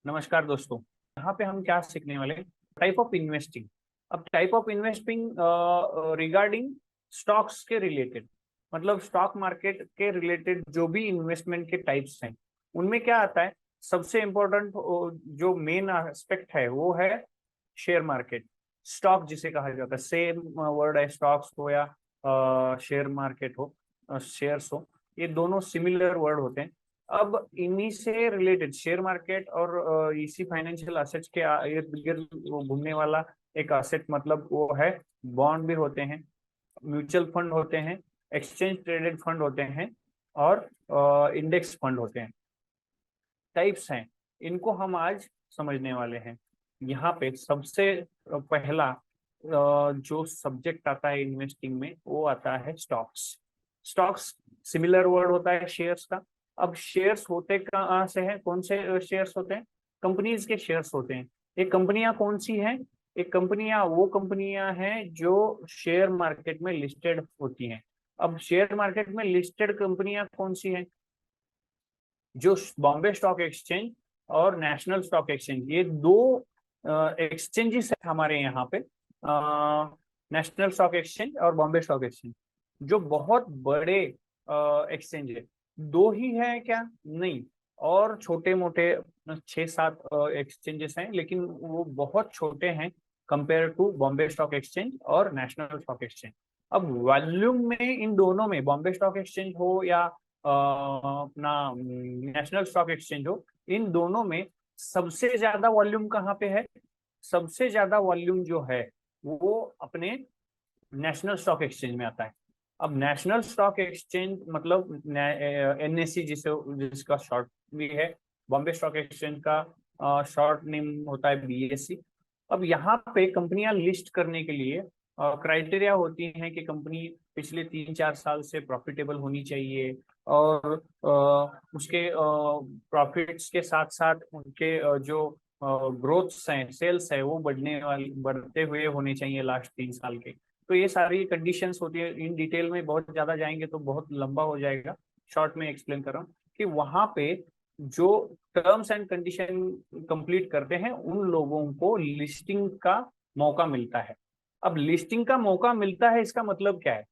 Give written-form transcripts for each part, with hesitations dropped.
नमस्कार दोस्तों। यहाँ पे हम क्या सीखने वाले हैं? Type of investing. अब type of investing regarding stocks के रिलेटेड, मतलब स्टॉक मार्केट के रिलेटेड जो भी इन्वेस्टमेंट के टाइप्स हैं उनमें क्या आता है। सबसे इम्पोर्टेंट जो मेन एस्पेक्ट है वो है शेयर मार्केट। स्टॉक जिसे कहा जाता है, सेम वर्ड है, स्टॉक्स हो या शेयर मार्केट हो, शेयर्स हो, ये दोनों सिमिलर वर्ड होते हैं। अब इन्हीं से रिलेटेड शेयर मार्केट और इसी फाइनेंशियल असेट्स के इर्द गिर्द घूमने वाला एक असेट, मतलब वो है बॉन्ड भी होते हैं, म्यूचुअल फंड होते हैं, एक्सचेंज ट्रेडेड फंड होते हैं और इंडेक्स फंड होते हैं। टाइप्स हैं, इनको हम आज समझने वाले हैं। यहाँ पे सबसे पहला जो सब्जेक्ट आता है इन्वेस्टिंग में वो आता है स्टॉक्स। स्टॉक्स सिमिलर वर्ड होता है शेयर्स का। अब शेयर्स होते कहाँ से हैं, कौन से शेयर्स होते हैं? कंपनीज के शेयर्स होते हैं। ये कंपनियां कौन सी हैं? एक कंपनियां वो कंपनियां हैं जो शेयर मार्केट में लिस्टेड होती हैं। अब शेयर मार्केट में लिस्टेड कंपनियां कौन सी हैं? जो बॉम्बे स्टॉक एक्सचेंज और नेशनल स्टॉक एक्सचेंज, ये दो एक्सचेंजेस है हमारे यहाँ पे। नेशनल स्टॉक एक्सचेंज और बॉम्बे स्टॉक एक्सचेंज जो बहुत बड़े एक्सचेंज है। दो ही है क्या? नहीं, और छोटे मोटे 6-7 एक्सचेंजेस हैं, लेकिन वो बहुत छोटे हैं compare to Bombay stock exchange और नेशनल स्टॉक एक्सचेंज। अब वॉल्यूम में इन दोनों में, बॉम्बे स्टॉक एक्सचेंज हो या अपना नेशनल स्टॉक एक्सचेंज हो, इन दोनों में सबसे ज्यादा वॉल्यूम कहाँ पे है? सबसे ज्यादा वॉल्यूम जो है वो अपने नेशनल स्टॉक एक्सचेंज में आता है। अब नेशनल स्टॉक एक्सचेंज मतलब एनएससी जिसे, जिसका शॉर्ट भी है। बॉम्बे स्टॉक एक्सचेंज का शॉर्ट नेम होता है बीएससी। अब यहाँ पे कंपनियां लिस्ट करने के लिए क्राइटेरिया होती हैं कि कंपनी पिछले 3-4 साल से प्रॉफिटेबल होनी चाहिए, और उसके प्रॉफिट्स के साथ साथ उनके जो ग्रोथ्स हैं, सेल्स है, वो बढ़ते हुए होने चाहिए लास्ट 3 साल के। तो ये सारी कंडीशंस होती है। इन डिटेल में बहुत ज्यादा जाएंगे तो बहुत लंबा हो जाएगा, शॉर्ट में एक्सप्लेन कर रहा हूँ कि वहां पे जो टर्म्स एंड कंडीशन कंप्लीट करते हैं उन लोगों को लिस्टिंग का मौका मिलता है। अब लिस्टिंग का मौका मिलता है, इसका मतलब क्या है?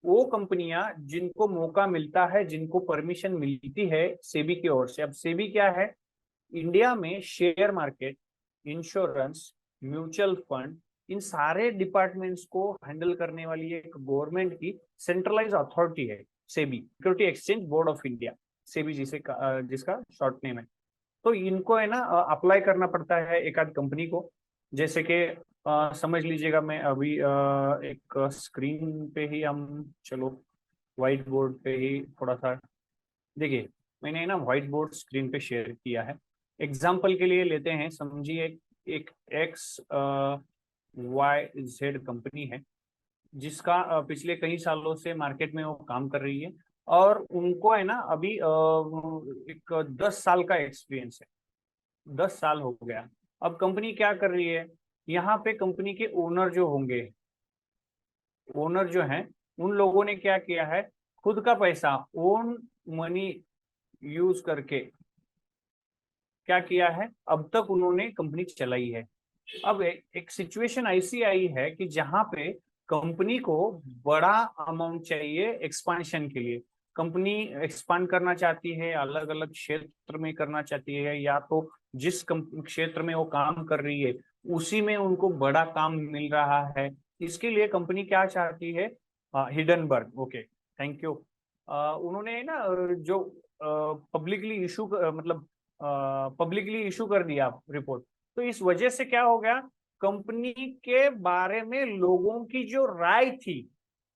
वो कंपनियां जिनको मौका मिलता है, जिनको परमिशन मिलती है सेबी की ओर से। अब सेबी क्या है? इंडिया में share market, insurance, mutual fund, इन सारे डिपार्टमेंट्स को हैंडल करने वाली एक गवर्नमेंट की सेंट्रलाइज अथॉरिटी है SEBI, security exchange board of India, SEBI जिसका शॉर्ट नेम है। तो इनको है ना अप्लाई करना पड़ता है एक आध कंपनी को। जैसे कि समझ लीजिएगा, मैं अभी एक स्क्रीन पे ही हम, चलो व्हाइट बोर्ड पे ही थोड़ा सा देखिए, मैंने ना व्हाइट बोर्ड स्क्रीन पे शेयर किया है। एग्जाम्पल के लिए लेते हैं, समझिए एक एक्स वाई जेड कंपनी है जिसका पिछले कई सालों से मार्केट में वो काम कर रही है, और उनको है ना अभी एक 10 साल का एक्सपीरियंस है। 10 साल हो गया। अब कंपनी क्या कर रही है? यहाँ पे कंपनी के ओनर जो होंगे, ओनर जो हैं, उन लोगों ने क्या किया है? खुद का पैसा, ओन मनी यूज करके क्या किया है? अब तक उन्होंने कंपनी चलाई है। अब एक सिचुएशन ऐसी आई है कि जहां पे कंपनी को बड़ा अमाउंट चाहिए एक्सपांशन के लिए। कंपनी एक्सपांड करना चाहती है, अलग अलग क्षेत्र में करना चाहती है, या तो जिस क्षेत्र में वो काम कर रही है उसी में उनको बड़ा काम मिल रहा है। इसके लिए कंपनी क्या चाहती है? Hindenburg, okay, thank you. उन्होंने ना जो पब्लिकली इशू, मतलब पब्लिकली इशू कर दिया रिपोर्ट। तो इस वजह से क्या हो गया? कंपनी के बारे में लोगों की जो राय थी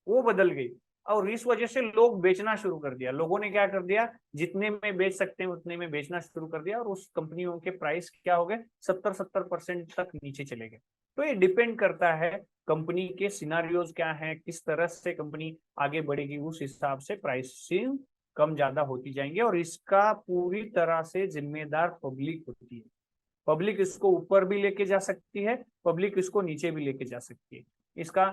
वो बदल गई, और इस वजह से लोग बेचना शुरू कर दिया। लोगों ने क्या कर दिया? जितने में बेच सकते हैं उतने में बेचना शुरू कर दिया, और उस कंपनियों के प्राइस क्या हो गए? 70% तक नीचे चले गए। तो ये डिपेंड करता है कंपनी के सिनारियोज क्या है, किस तरह से कंपनी आगे बढ़ेगी, उस हिसाब से प्राइसिंग कम ज्यादा होती जाएंगे, और इसका पूरी तरह से जिम्मेदार पब्लिक होती है। पब्लिक इसको ऊपर भी लेके जा सकती है, पब्लिक इसको नीचे भी लेके जा सकती है। इसका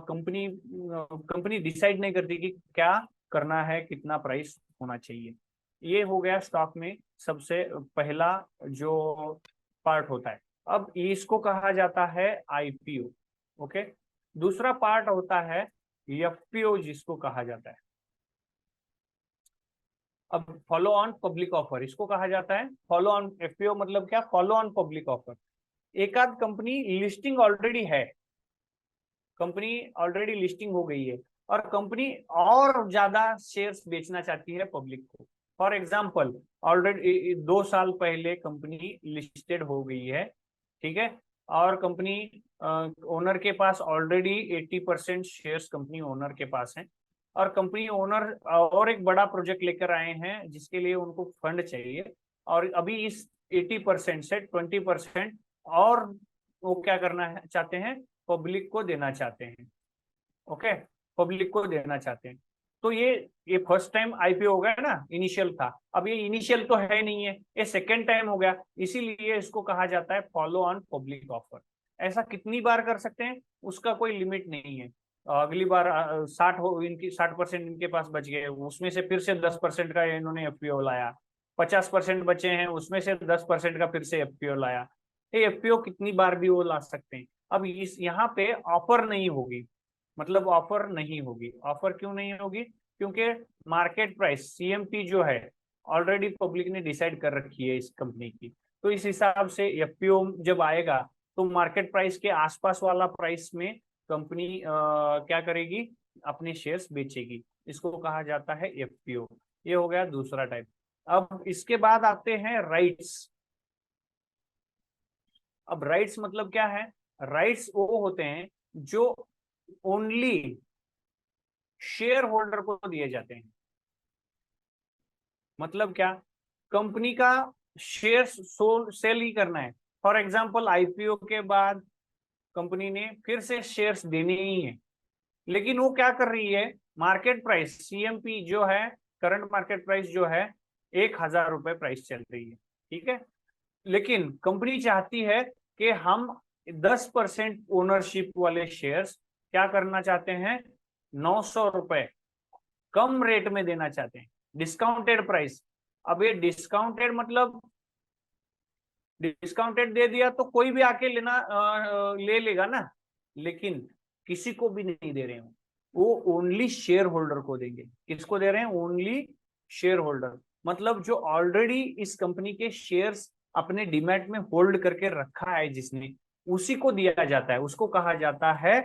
कंपनी डिसाइड नहीं करती कि क्या करना है, कितना प्राइस होना चाहिए। ये हो गया स्टॉक में सबसे पहला जो पार्ट होता है। अब इसको कहा जाता है आईपीओ। ओके, दूसरा पार्ट होता है एफपीओ जिसको कहा जाता है। अब फॉलो ऑन पब्लिक ऑफर इसको कहा जाता है। फॉलो ऑन एफपीओ मतलब क्या? Follow on public offer. एक आध कंपनी लिस्टिंग ऑलरेडी है, कंपनी ऑलरेडी लिस्टिंग हो गई है और कंपनी और ज्यादा शेयर्स बेचना चाहती है पब्लिक को। फॉर एग्जाम्पल, ऑलरेडी 2 साल पहले कंपनी लिस्टेड हो गई है, ठीक है, और कंपनी ओनर के पास ऑलरेडी 80% शेयर्स कंपनी ओनर के पास है, और कंपनी ओनर और एक बड़ा प्रोजेक्ट लेकर आए हैं जिसके लिए उनको फंड चाहिए, और अभी इस 80% से 20% और वो क्या करना चाहते हैं? पब्लिक को देना चाहते हैं। ओके, पब्लिक को देना चाहते हैं। तो ये फर्स्ट टाइम आईपीओ हो गया ना, इनिशियल था। अब ये इनिशियल तो है नहीं है, ये सेकेंड टाइम हो गया, इसीलिए इसको कहा जाता है फॉलो ऑन पब्लिक ऑफर। ऐसा कितनी बार कर सकते हैं उसका कोई लिमिट नहीं है। अगली बार 60% इनके पास बच गए, उसमें से फिर से 10% का इन्होंने एफपीओ लाया, 50% बचे हैं उसमें से 10% का फिर से एफपीओ लाया। ये एफपीओ कितनी बार भी वो ला सकते हैं। अब इस यहाँ पे ऑफर नहीं होगी, मतलब ऑफर नहीं होगी। ऑफर क्यों नहीं होगी? क्योंकि मार्केट प्राइस सीएमपी जो है ऑलरेडी पब्लिक ने डिसाइड कर रखी है इस कंपनी की, तो इस हिसाब से एफपीओ जब आएगा तो मार्केट प्राइस के आसपास वाला प्राइस में कंपनी क्या करेगी? अपने शेयर्स बेचेगी। इसको कहा जाता है एफपीओ। ये हो गया दूसरा टाइप। अब इसके बाद आते हैं राइट्स। अब राइट्स मतलब क्या है? राइट्स वो होते हैं जो ओनली शेयर होल्डर को दिए जाते हैं। मतलब क्या? कंपनी का शेयर सेल ही करना है। फॉर एग्जांपल, आईपीओ के बाद कंपनी ने फिर से शेयर्स देने ही है, लेकिन वो क्या कर रही है? मार्केट प्राइस सीएमपी जो है, करंट मार्केट प्राइस जो है 1,000 रुपए प्राइस चल रही है, ठीक है, लेकिन कंपनी चाहती है कि हम 10% ओनरशिप वाले शेयर्स क्या करना चाहते हैं? 900 रुपए कम रेट में देना चाहते हैं, डिस्काउंटेड प्राइस। अब ये डिस्काउंटेड मतलब डिस्काउंटेड दे दिया तो कोई भी आके ले लेगा ना, लेकिन किसी को भी नहीं दे रहे हो, वो ओनली शेयर होल्डर को देंगे। किसको दे रहे हैं? ओनली शेयर होल्डर, मतलब जो ऑलरेडी इस कंपनी के शेयर्स अपने डीमैट में होल्ड करके रखा है जिसने, उसी को दिया जाता है। उसको कहा जाता है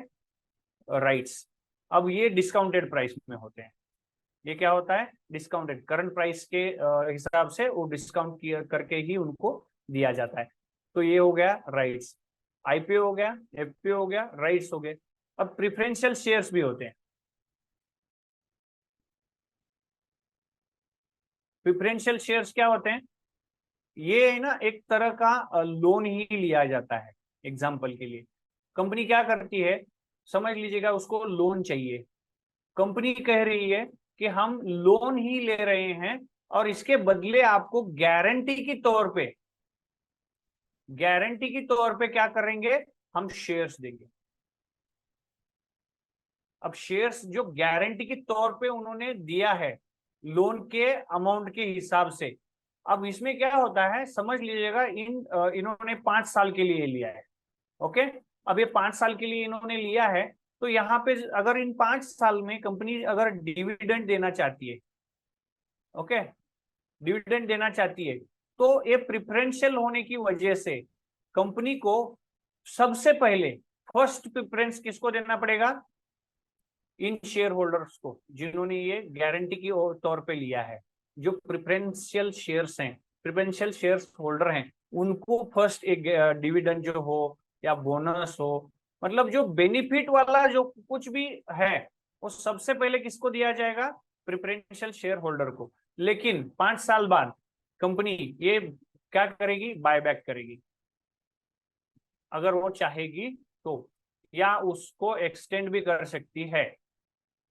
राइट्स। अब ये डिस्काउंटेड प्राइस में होते हैं। ये क्या होता है? डिस्काउंटेड, करंट प्राइस के हिसाब से वो डिस्काउंट करके ही उनको दिया जाता है। तो ये हो गया राइट्स। आईपीओ हो गया, एफपीओ हो गया, राइट्स हो गए। अब प्रिफरेंशियल शेयर्स भी होते हैं। प्रिफरेंशियल शेयर्स क्या होते हैं? ये ना एक तरह का लोन ही लिया जाता है। एग्जाम्पल के लिए, कंपनी क्या करती है, समझ लीजिएगा, उसको लोन चाहिए। कंपनी कह रही है कि हम लोन ही ले रहे हैं और इसके बदले आपको गारंटी की तौर पे क्या करेंगे? हम शेयर्स देंगे। अब शेयर्स जो गारंटी के तौर पे उन्होंने दिया है लोन के अमाउंट के हिसाब से, अब इसमें क्या होता है समझ लीजिएगा, इन्होंने 5 साल के लिए लिया है। ओके, अब ये 5 साल के लिए इन्होंने लिया है, तो यहाँ पे अगर इन 5 साल में कंपनी अगर डिविडेंड देना चाहती है, ओके, डिविडेंड देना चाहती है, तो ये प्रिफरेंशियल होने की वजह से कंपनी को सबसे पहले फर्स्ट प्रेफरेंस किसको देना पड़ेगा? इन शेयर होल्डर्स को जिन्होंने ये गारंटी की तौर पे लिया है। जो प्रिफरेंशियल शेयर्स हैं, प्रिफरेंशियल शेयर्स होल्डर हैं, उनको फर्स्ट एक डिविडेंड जो हो या बोनस हो, मतलब जो बेनिफिट वाला जो कुछ भी है, वो सबसे पहले किसको दिया जाएगा? प्रिफरेंशियल शेयर होल्डर को। लेकिन 5 साल बाद कंपनी ये क्या करेगी? बायबैक करेगी, अगर वो चाहेगी तो, या उसको एक्सटेंड भी कर सकती है,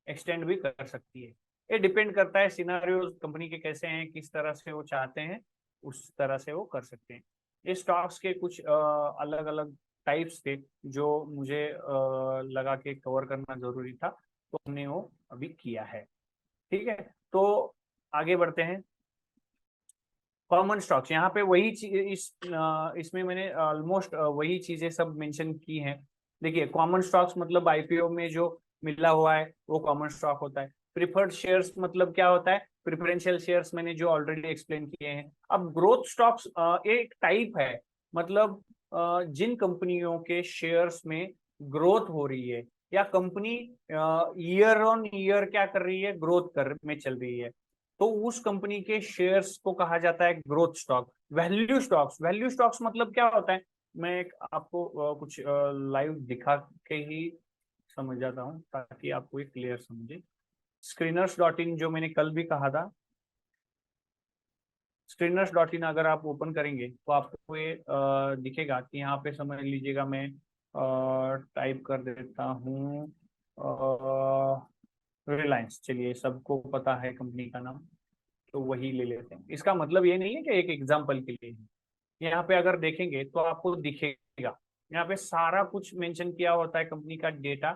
एक्सटेंड भी कर सकती है। ये डिपेंड करता है सिनारियो कंपनी के कैसे हैं, किस तरह से वो चाहते हैं, उस तरह से वो कर सकते हैं। ये स्टॉक्स के कुछ अलग अलग टाइप्स थे जो मुझे लगा के कवर करना जरूरी था, तो हमने वो अभी किया है। ठीक है, तो आगे बढ़ते हैं। कॉमन स्टॉक्स, यहाँ पे वही इसमें मैंने ऑलमोस्ट वही चीजें सब मेंशन की हैं। देखिए कॉमन स्टॉक्स मतलब आईपीओ में जो मिला हुआ है वो कॉमन स्टॉक होता है। प्रिफर्ड शेयर्स मतलब क्या होता है, प्रिफरेंशियल शेयर्स मैंने जो ऑलरेडी एक्सप्लेन किए हैं। अब ग्रोथ स्टॉक्स एक टाइप है, मतलब जिन कंपनियों के शेयर्स में ग्रोथ हो रही है या कंपनी ईयर ऑन ईयर क्या कर रही है, ग्रोथ कर में चल रही है, तो उस कंपनी के शेयर्स को कहा जाता है ग्रोथ स्टॉक। वैल्यू स्टॉक्स मतलब क्या होता है, मैं आपको कुछ लाइव दिखा के ही समझ जाता हूँ ताकि आपको ये क्लियर समझे। screeners.in जो मैंने कल भी कहा था, screeners.in अगर आप ओपन करेंगे तो आपको ये दिखेगा कि यहाँ पे समझ लीजिएगा, मैं टाइप कर देता हूँ रिलायंस। चलिए सबको पता है कंपनी का नाम, तो वही ले लेते हैं। इसका मतलब ये नहीं है कि एक एग्जाम्पल के लिए यहाँ पे अगर देखेंगे तो आपको दिखेगा, यहाँ पे सारा कुछ मेंशन किया होता है कंपनी का डेटा।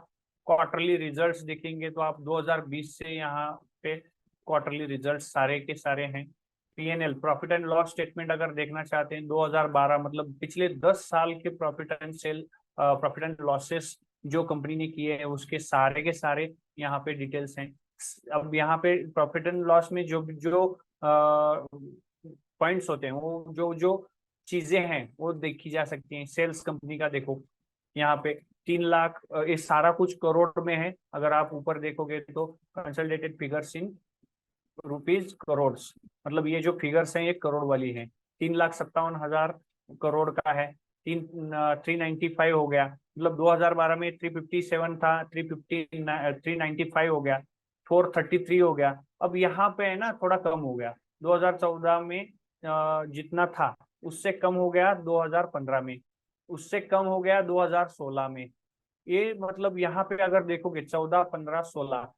क्वार्टरली रिजल्ट्स देखेंगे तो आप 2020 से यहाँ पे क्वार्टरली रिजल्ट्स सारे के सारे हैं। PNL profit and loss statement अगर देखना चाहते हैं 2012 मतलब पिछले 10 साल के प्रॉफिट एंड लॉसेस जो कंपनी ने किए हैं उसके सारे के सारे यहाँ पे डिटेल्स हैं। अब यहाँ पे प्रॉफिट एंड लॉस में जो जो पॉइंट्स होते हैं, वो जो जो चीजें हैं वो देखी जा सकती हैं। सेल्स कंपनी का देखो यहाँ पे 3 लाख, ये सारा कुछ करोड़ में है। अगर आप ऊपर देखोगे तो consolidated figures in rupees crore, मतलब ये जो फिगर्स हैं ये करोड़ वाली हैं। 3,57,000 करोड़ का है। 395 हो गया, मतलब 2012 में 357 था, 395 हो गया, 433 हो गया। अब यहाँ पे है ना थोड़ा कम हो गया, 2014 में जितना था उससे कम हो गया, 2015 में उससे कम हो गया, 2016 में। ये मतलब यहाँ पे अगर देखोगे 14, 15, 16,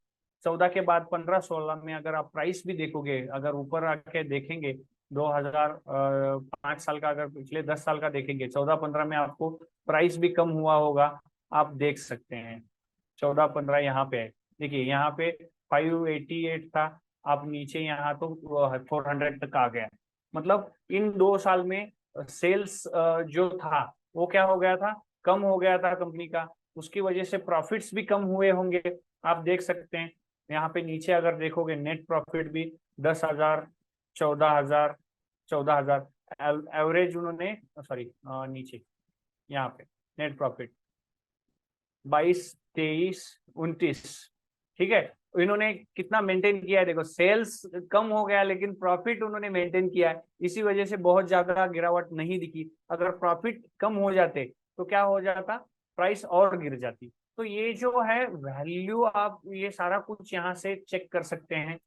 14 के बाद 15, 16 में अगर आप प्राइस भी देखोगे, अगर ऊपर आके देखेंगे 2005 साल का, अगर पिछले 10 साल का देखेंगे, 14, 15 में आपको प्राइस भी कम हुआ होगा, आप देख सकते हैं। 14, 15 यहाँ पे है, देखिए यहाँ पे 588 था, आप नीचे यहाँ तो 400 तक आ गया। मतलब इन 2 साल में सेल्स जो था वो क्या हो गया था, कम हो गया था कंपनी का, उसकी वजह से प्रॉफिट्स भी कम हुए होंगे। आप देख सकते हैं यहाँ पे नीचे अगर देखोगे नेट प्रॉफिट भी 10,000, 14,000, 14,000 एवरेज उन्होंने, सॉरी नीचे यहाँ पे नेट प्रॉफिट 22, 23, 29, ठीक है। इन्होंने कितना मेंटेन किया है, देखो सेल्स कम हो गया लेकिन प्रॉफिट उन्होंने मेंटेन किया है, इसी वजह से बहुत ज्यादा गिरावट नहीं दिखी। अगर प्रॉफिट कम हो जाते तो क्या हो जाता, प्राइस और गिर जाती। तो ये जो है वैल्यू, आप ये सारा कुछ यहाँ से चेक कर सकते हैं।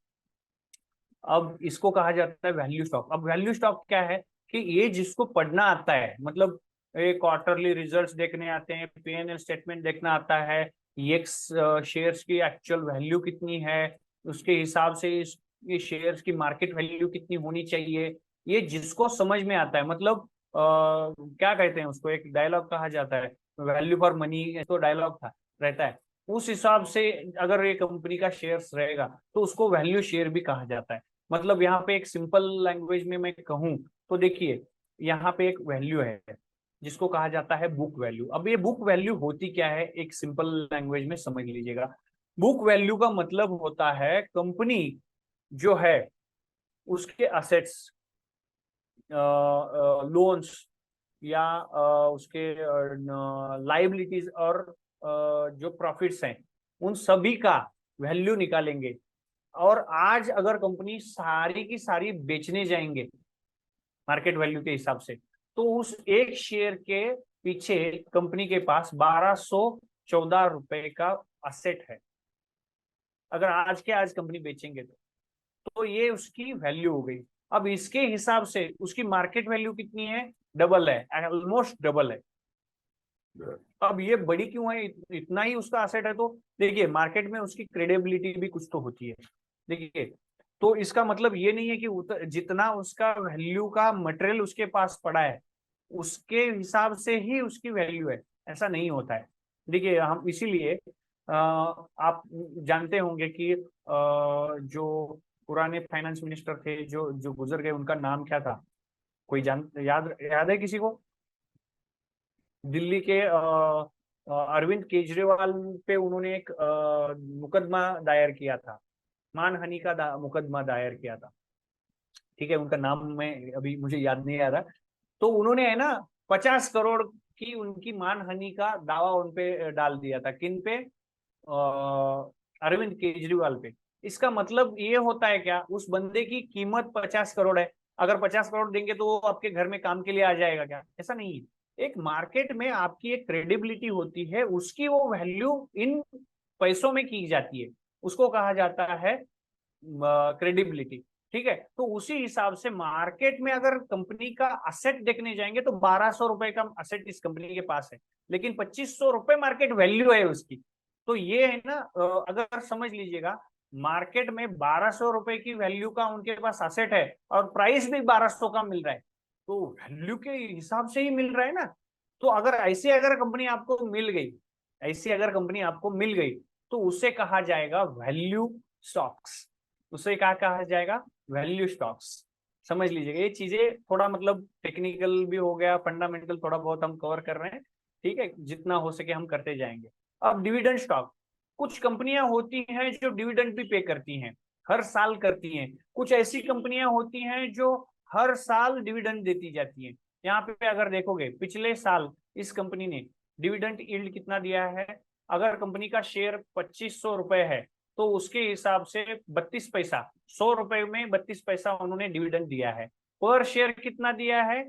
अब इसको कहा जाता है वैल्यू स्टॉक। अब वैल्यू स्टॉक क्या है कि ये जिसको पढ़ना आता है, मतलब ये क्वार्टरली रिजल्ट्स देखने आते हैं, पीएनएल स्टेटमेंट देखना आता है, ये शेयर्स की एक्चुअल वैल्यू कितनी है, उसके हिसाब से ये शेयर्स की मार्केट वैल्यू कितनी होनी चाहिए, ये जिसको समझ में आता है, मतलब क्या कहते हैं उसको, एक डायलॉग कहा जाता है, वैल्यू फॉर मनी, तो डायलॉग था रहता है। उस हिसाब से अगर ये कंपनी का शेयर्स रहेगा तो उसको वैल्यू शेयर भी कहा जाता है। मतलब यहाँ पे एक सिंपल लैंग्वेज में मैं कहूँ तो देखिए यहाँ पे एक वैल्यू है जिसको कहा जाता है बुक वैल्यू। अब ये बुक वैल्यू होती क्या है, एक सिंपल लैंग्वेज में समझ लीजिएगा। बुक वैल्यू का मतलब होता है कंपनी जो है उसके असेट्स, लोन्स या उसके लाइबिलिटीज और जो प्रॉफिट्स हैं उन सभी का वैल्यू निकालेंगे। और आज अगर कंपनी सारी की सारी बेचने जाएंगे मार्केट वैल्यू के हिसाब से, तो उस एक शेयर के पीछे कंपनी के पास 1214 रुपए का असेट है। अगर आज के आज कंपनी बेचेंगे तो ये उसकी वैल्यू हो गई। अब इसके हिसाब से उसकी मार्केट वैल्यू कितनी है, डबल है, ऑलमोस्ट डबल है। अब ये बड़ी क्यों है, इतना ही उसका असेट है, तो देखिए मार्केट में उसकी क्रेडिबिलिटी भी कुछ तो होती है। देखिए तो इसका मतलब ये नहीं है कि जितना उसका वैल्यू का मटेरियल उसके पास पड़ा है उसके हिसाब से ही उसकी वैल्यू है, ऐसा नहीं होता है। देखिए हम इसीलिए आप जानते होंगे कि जो पुराने फाइनेंस मिनिस्टर थे जो जो गुजर गए, उनका नाम क्या था? कोई याद याद है किसी को? दिल्ली के अरविंद केजरीवाल पे उन्होंने एक मुकदमा दायर किया था, मानहानि का मुकदमा दायर किया था। ठीक है, उनका नाम मैं अभी मुझे याद नहीं आ रहा। तो उन्होंने है ना 50 करोड़ की उनकी मानहानि का दावा उनपे डाल दिया था। किन पे? अरविंद केजरीवाल पे। इसका मतलब ये होता है क्या, उस बंदे की कीमत 50 करोड़ है, अगर 50 करोड़ देंगे तो वो आपके घर में काम के लिए आ जाएगा क्या? ऐसा नहीं है। एक मार्केट में आपकी एक क्रेडिबिलिटी होती है, उसकी वो वैल्यू इन पैसों में की जाती है, उसको कहा जाता है क्रेडिबिलिटी। ठीक है, तो उसी हिसाब से मार्केट में अगर कंपनी का असेट देखने जाएंगे तो 1200 रुपए का असेट इस कंपनी के पास है, लेकिन 2500 रुपए मार्केट वैल्यू है उसकी। तो ये है ना, अगर समझ लीजिएगा, मार्केट में 1200 रुपए की वैल्यू का उनके पास असेट है और प्राइस भी 1200 का मिल रहा है, तो वैल्यू के हिसाब से ही मिल रहा है ना। तो अगर ऐसी अगर कंपनी आपको मिल गई, ऐसी अगर कंपनी आपको मिल गई, तो उसे कहा जाएगा वैल्यू स्टॉक्स। उसे क्या कहा जाएगा? Value stocks. समझ लीजिएगा, ये चीजें थोड़ा मतलब टेक्निकल भी हो गया, फंडामेंटल थोड़ा बहुत हम कवर कर रहे हैं। ठीक है, जितना हो सके हम करते जाएंगे। अब डिविडेंड स्टॉक, कुछ कंपनियां होती हैं जो डिविडेंड भी पे करती हैं, हर साल करती हैं। कुछ ऐसी कंपनियां होती हैं जो हर साल डिविडेंड देती जाती हैं। यहाँ पे अगर देखोगे पिछले साल इस कंपनी ने डिविडेंड यील्ड कितना दिया है? अगर कंपनी का शेयर 2500 रुपए है तो उसके हिसाब से 32 पैसा, 100 रुपए में 32 पैसा उन्होंने डिविडेंड दिया है। पर शेयर कितना दिया है?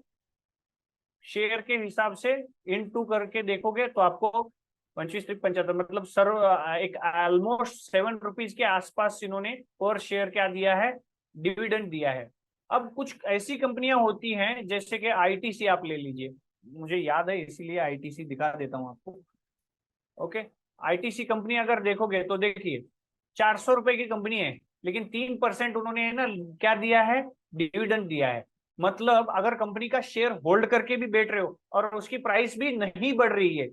शेयर के हिसाब से इन टू करके देखोगे तो आपको 25-75 मतलब सर एक ऑलमोस्ट 7 रुपीज के आसपास इन्होंने पर शेयर क्या दिया है? डिविडेंड दिया है। अब कुछ ऐसी कंपनियां होती हैं जैसे कि आईटीसी आप ले लीजिए, मुझे याद है इसीलिए आईटीसी दिखा देता हूं आपको। ओके, आईटीसी कंपनी अगर देखोगे तो देखिए 400 रुपए की कंपनी है, लेकिन 3% उन्होंने है ना क्या दिया है? डिविडेंड दिया है। मतलब अगर कंपनी का शेयर होल्ड करके भी बैठ रहे हो और उसकी प्राइस भी नहीं बढ़ रही है,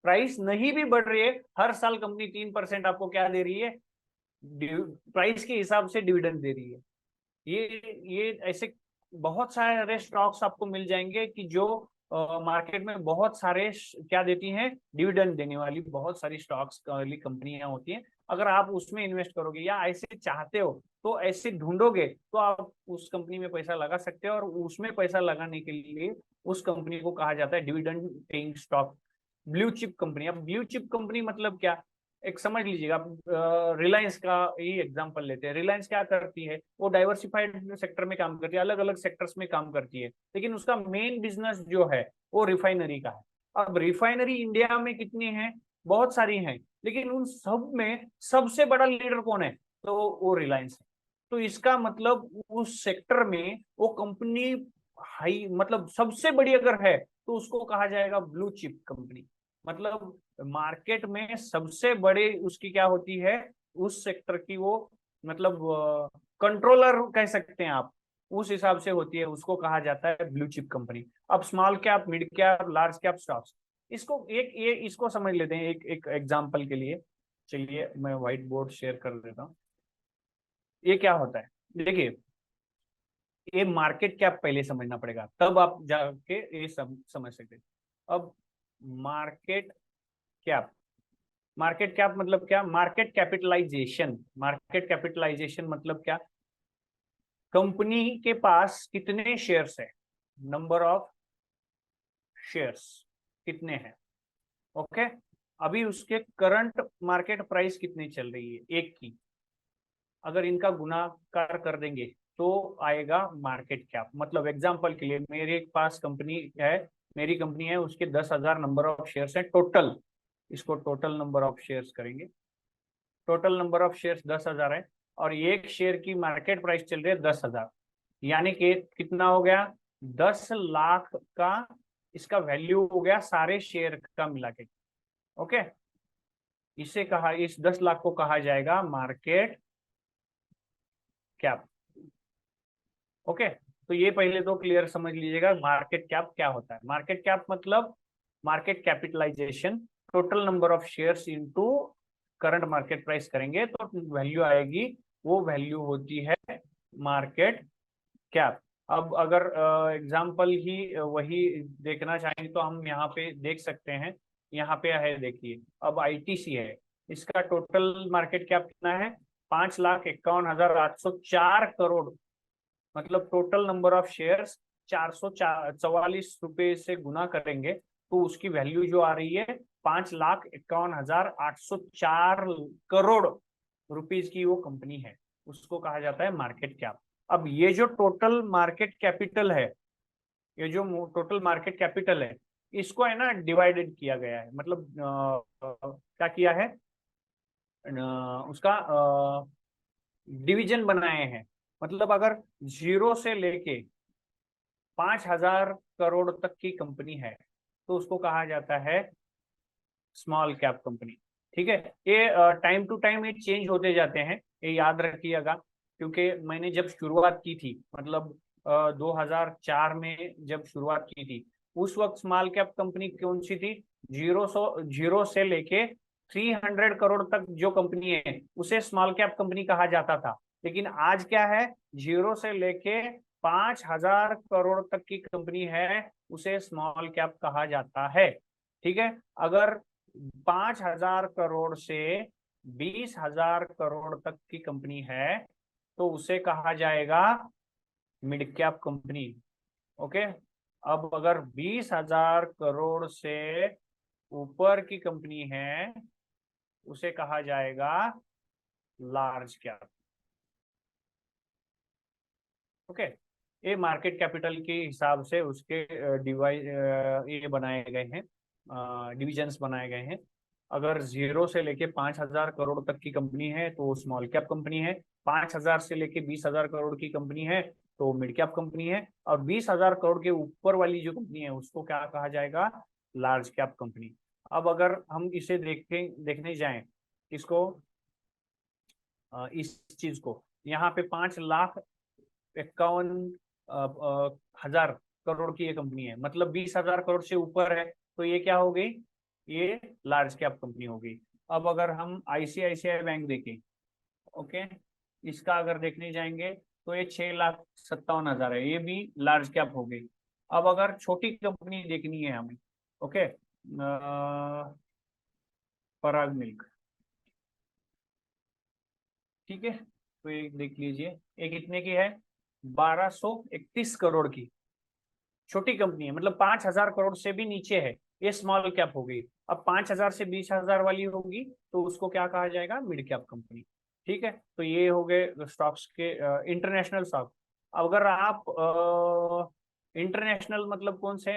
प्राइस नहीं भी बढ़ रही है, हर साल कंपनी 3% आपको क्या दे रही है? प्राइस के हिसाब से डिविडेंड दे रही है। ये ऐसे बहुत सारे स्टॉक्स आपको मिल जाएंगे कि जो मार्केट में बहुत सारे क्या देती हैं? डिविडेंड देने वाली बहुत सारी स्टॉक्स वाली कंपनियां होती हैं। अगर आप उसमें इन्वेस्ट करोगे या ऐसे चाहते हो तो ऐसे ढूंढोगे तो आप उस कंपनी में पैसा लगा सकते हो, और उसमें पैसा लगाने के लिए उस कंपनी को कहा जाता है dividend paying stock. Blue chip company, अब ब्लू चिप कंपनी मतलब क्या? एक समझ लीजिएगा, रिलायंस का ही एग्जांपल लेते हैं। रिलायंस क्या करती है? वो डाइवर्सिफाइड सेक्टर में काम करती है, अलग अलग सेक्टर्स में काम करती है, लेकिन उसका मेन बिजनेस जो है वो रिफाइनरी का है। अब रिफाइनरी इंडिया में कितनी है? बहुत सारी हैं, लेकिन उन सब में सबसे बड़ा लीडर कौन है? तो वो रिलायंस है। तो इसका मतलब उस सेक्टर में वो कंपनी हाई मतलब सबसे बड़ी अगर है तो उसको कहा जाएगा ब्लू चिप कंपनी। मतलब मार्केट में सबसे बड़े उसकी क्या होती है उस सेक्टर की, वो मतलब कंट्रोलर कह सकते हैं आप, उस हिसाब से होती है, उसको कहा जाता है ब्लू चिप कंपनी। अब small cap, mid cap, large cap stocks, इसको एक ये इसको समझ लेते हैं एक एक एग्जांपल के लिए। चलिए मैं व्हाइट बोर्ड शेयर कर देता हूँ। ये क्या होता है देखिए, ये मार्केट कैप पहले समझना पड़ेगा, तब आप जाके ये समझ सकते हैं। अब मार्केट कैप, मार्केट कैप मतलब क्या? Market capitalisation. मार्केट कैपिटलाइजेशन मतलब क्या? कंपनी के पास कितने शेयर्स है, नंबर ऑफ शेयर्स कितने हैं। ओके, अभी उसके करंट मार्केट प्राइस कितनी चल रही है एक की, अगर इनका गुणाकार कर देंगे तो आएगा मार्केट कैप। मतलब एग्जांपल के लिए मेरे पास कंपनी है, मेरी कंपनी है, उसके 10,000 नंबर ऑफ शेयर्स है टोटल, इसको टोटल नंबर ऑफ शेयर्स करेंगे। टोटल नंबर ऑफ शेयर्स 10,000 है और एक शेयर की मार्केट प्राइस चल रही है 10,000, यानी कि कितना हो गया? 10 लाख का इसका वैल्यू हो गया सारे शेयर का मिला के। ओके, इसे कहा, इस 10 लाख को कहा जाएगा मार्केट कैप। ओके, तो ये पहले तो क्लियर समझ लीजिएगा मार्केट कैप क्या होता है। मार्केट कैप मतलब market capitalization, total number of shares into current market price करेंगे तो वैल्यू आएगी वो वैल्यू होती है मार्केट कैप। अब अगर एग्जाम्पल ही वही देखना चाहें तो हम यहाँ पे देख सकते हैं। यहाँ पे है, देखिए, अब आईटीसी है, इसका टोटल मार्केट कैप कितना है? 5,51,804 करोड़। मतलब टोटल नंबर ऑफ शेयर्स 444 रुपए से गुना करेंगे तो उसकी वैल्यू जो आ रही है 5,51,804 करोड़ रुपीज की वो कंपनी है, उसको कहा जाता है मार्केट कैप। अब ये जो टोटल मार्केट कैपिटल है, ये जो टोटल मार्केट कैपिटल है, इसको है ना डिवाइडेड किया गया है। मतलब क्या किया है, उसका डिवीजन बनाए हैं। मतलब अगर 0 से लेके 5,000 करोड़ तक की कंपनी है तो उसको कहा जाता है स्मॉल कैप कंपनी। ठीक है, ये टाइम टू टाइम ये चेंज होते जाते हैं, ये याद रखिएगा। क्योंकि मैंने जब शुरुआत की थी, मतलब 2004 में जब शुरुआत की थी, उस वक्त स्मॉल कैप कंपनी कौन सी थी? 0 से लेके 300 करोड़ तक जो कंपनी है उसे स्मॉल कैप कंपनी कहा जाता था। लेकिन आज क्या है, 0 से लेके 5,000 करोड़ तक की कंपनी है उसे स्मॉल कैप कहा जाता है। ठीक है, अगर 5,000 करोड़ से 20,000 करोड़ तक की कंपनी है तो उसे कहा जाएगा मिड कैप कंपनी। ओके, अब अगर 20,000 करोड़ से ऊपर की कंपनी है उसे कहा जाएगा लार्ज कैप। ओके, ये मार्केट कैपिटल के हिसाब से उसके डिवाइड ये बनाए गए हैं, डिविजन्स बनाए गए हैं। अगर 0 से लेके 5,000 करोड़ तक की कंपनी है तो स्मॉल कैप कंपनी है, 5,000 से लेके 20,000 करोड़ की कंपनी है तो मिड कैप कंपनी है, और 20,000 करोड़ के ऊपर वाली जो कंपनी है उसको क्या कहा जाएगा? Large cap company. अब अगर हम इसे देखने जाएं, इसको इस चीज को, यहाँ पे 5,51,000 करोड़ की ये कंपनी है, मतलब 20,000 करोड़ से ऊपर है तो ये क्या हो गई? ये लार्ज कैप कंपनी हो गई। अब अगर हम आईसीआईसीआई बैंक देखें, ओके, इसका अगर देखने जाएंगे तो ये 6,57,000 है, ये भी लार्ज कैप हो गई। अब अगर छोटी कंपनी देखनी है हमें, ओके, पराग मिल्क, ठीक है, तो ये देख लीजिए, ये कितने की है? 1,231 करोड़ की छोटी कंपनी है, मतलब 5,000 करोड़ से भी नीचे है, ये स्मॉल कैप हो गई। अब 5,000 से 20,000 वाली होगी तो उसको क्या कहा जाएगा? Mid cap company. ठीक है, तो ये हो गए स्टॉक्स के इंटरनेशनल स्टॉक। अगर आप इंटरनेशनल मतलब कौन से,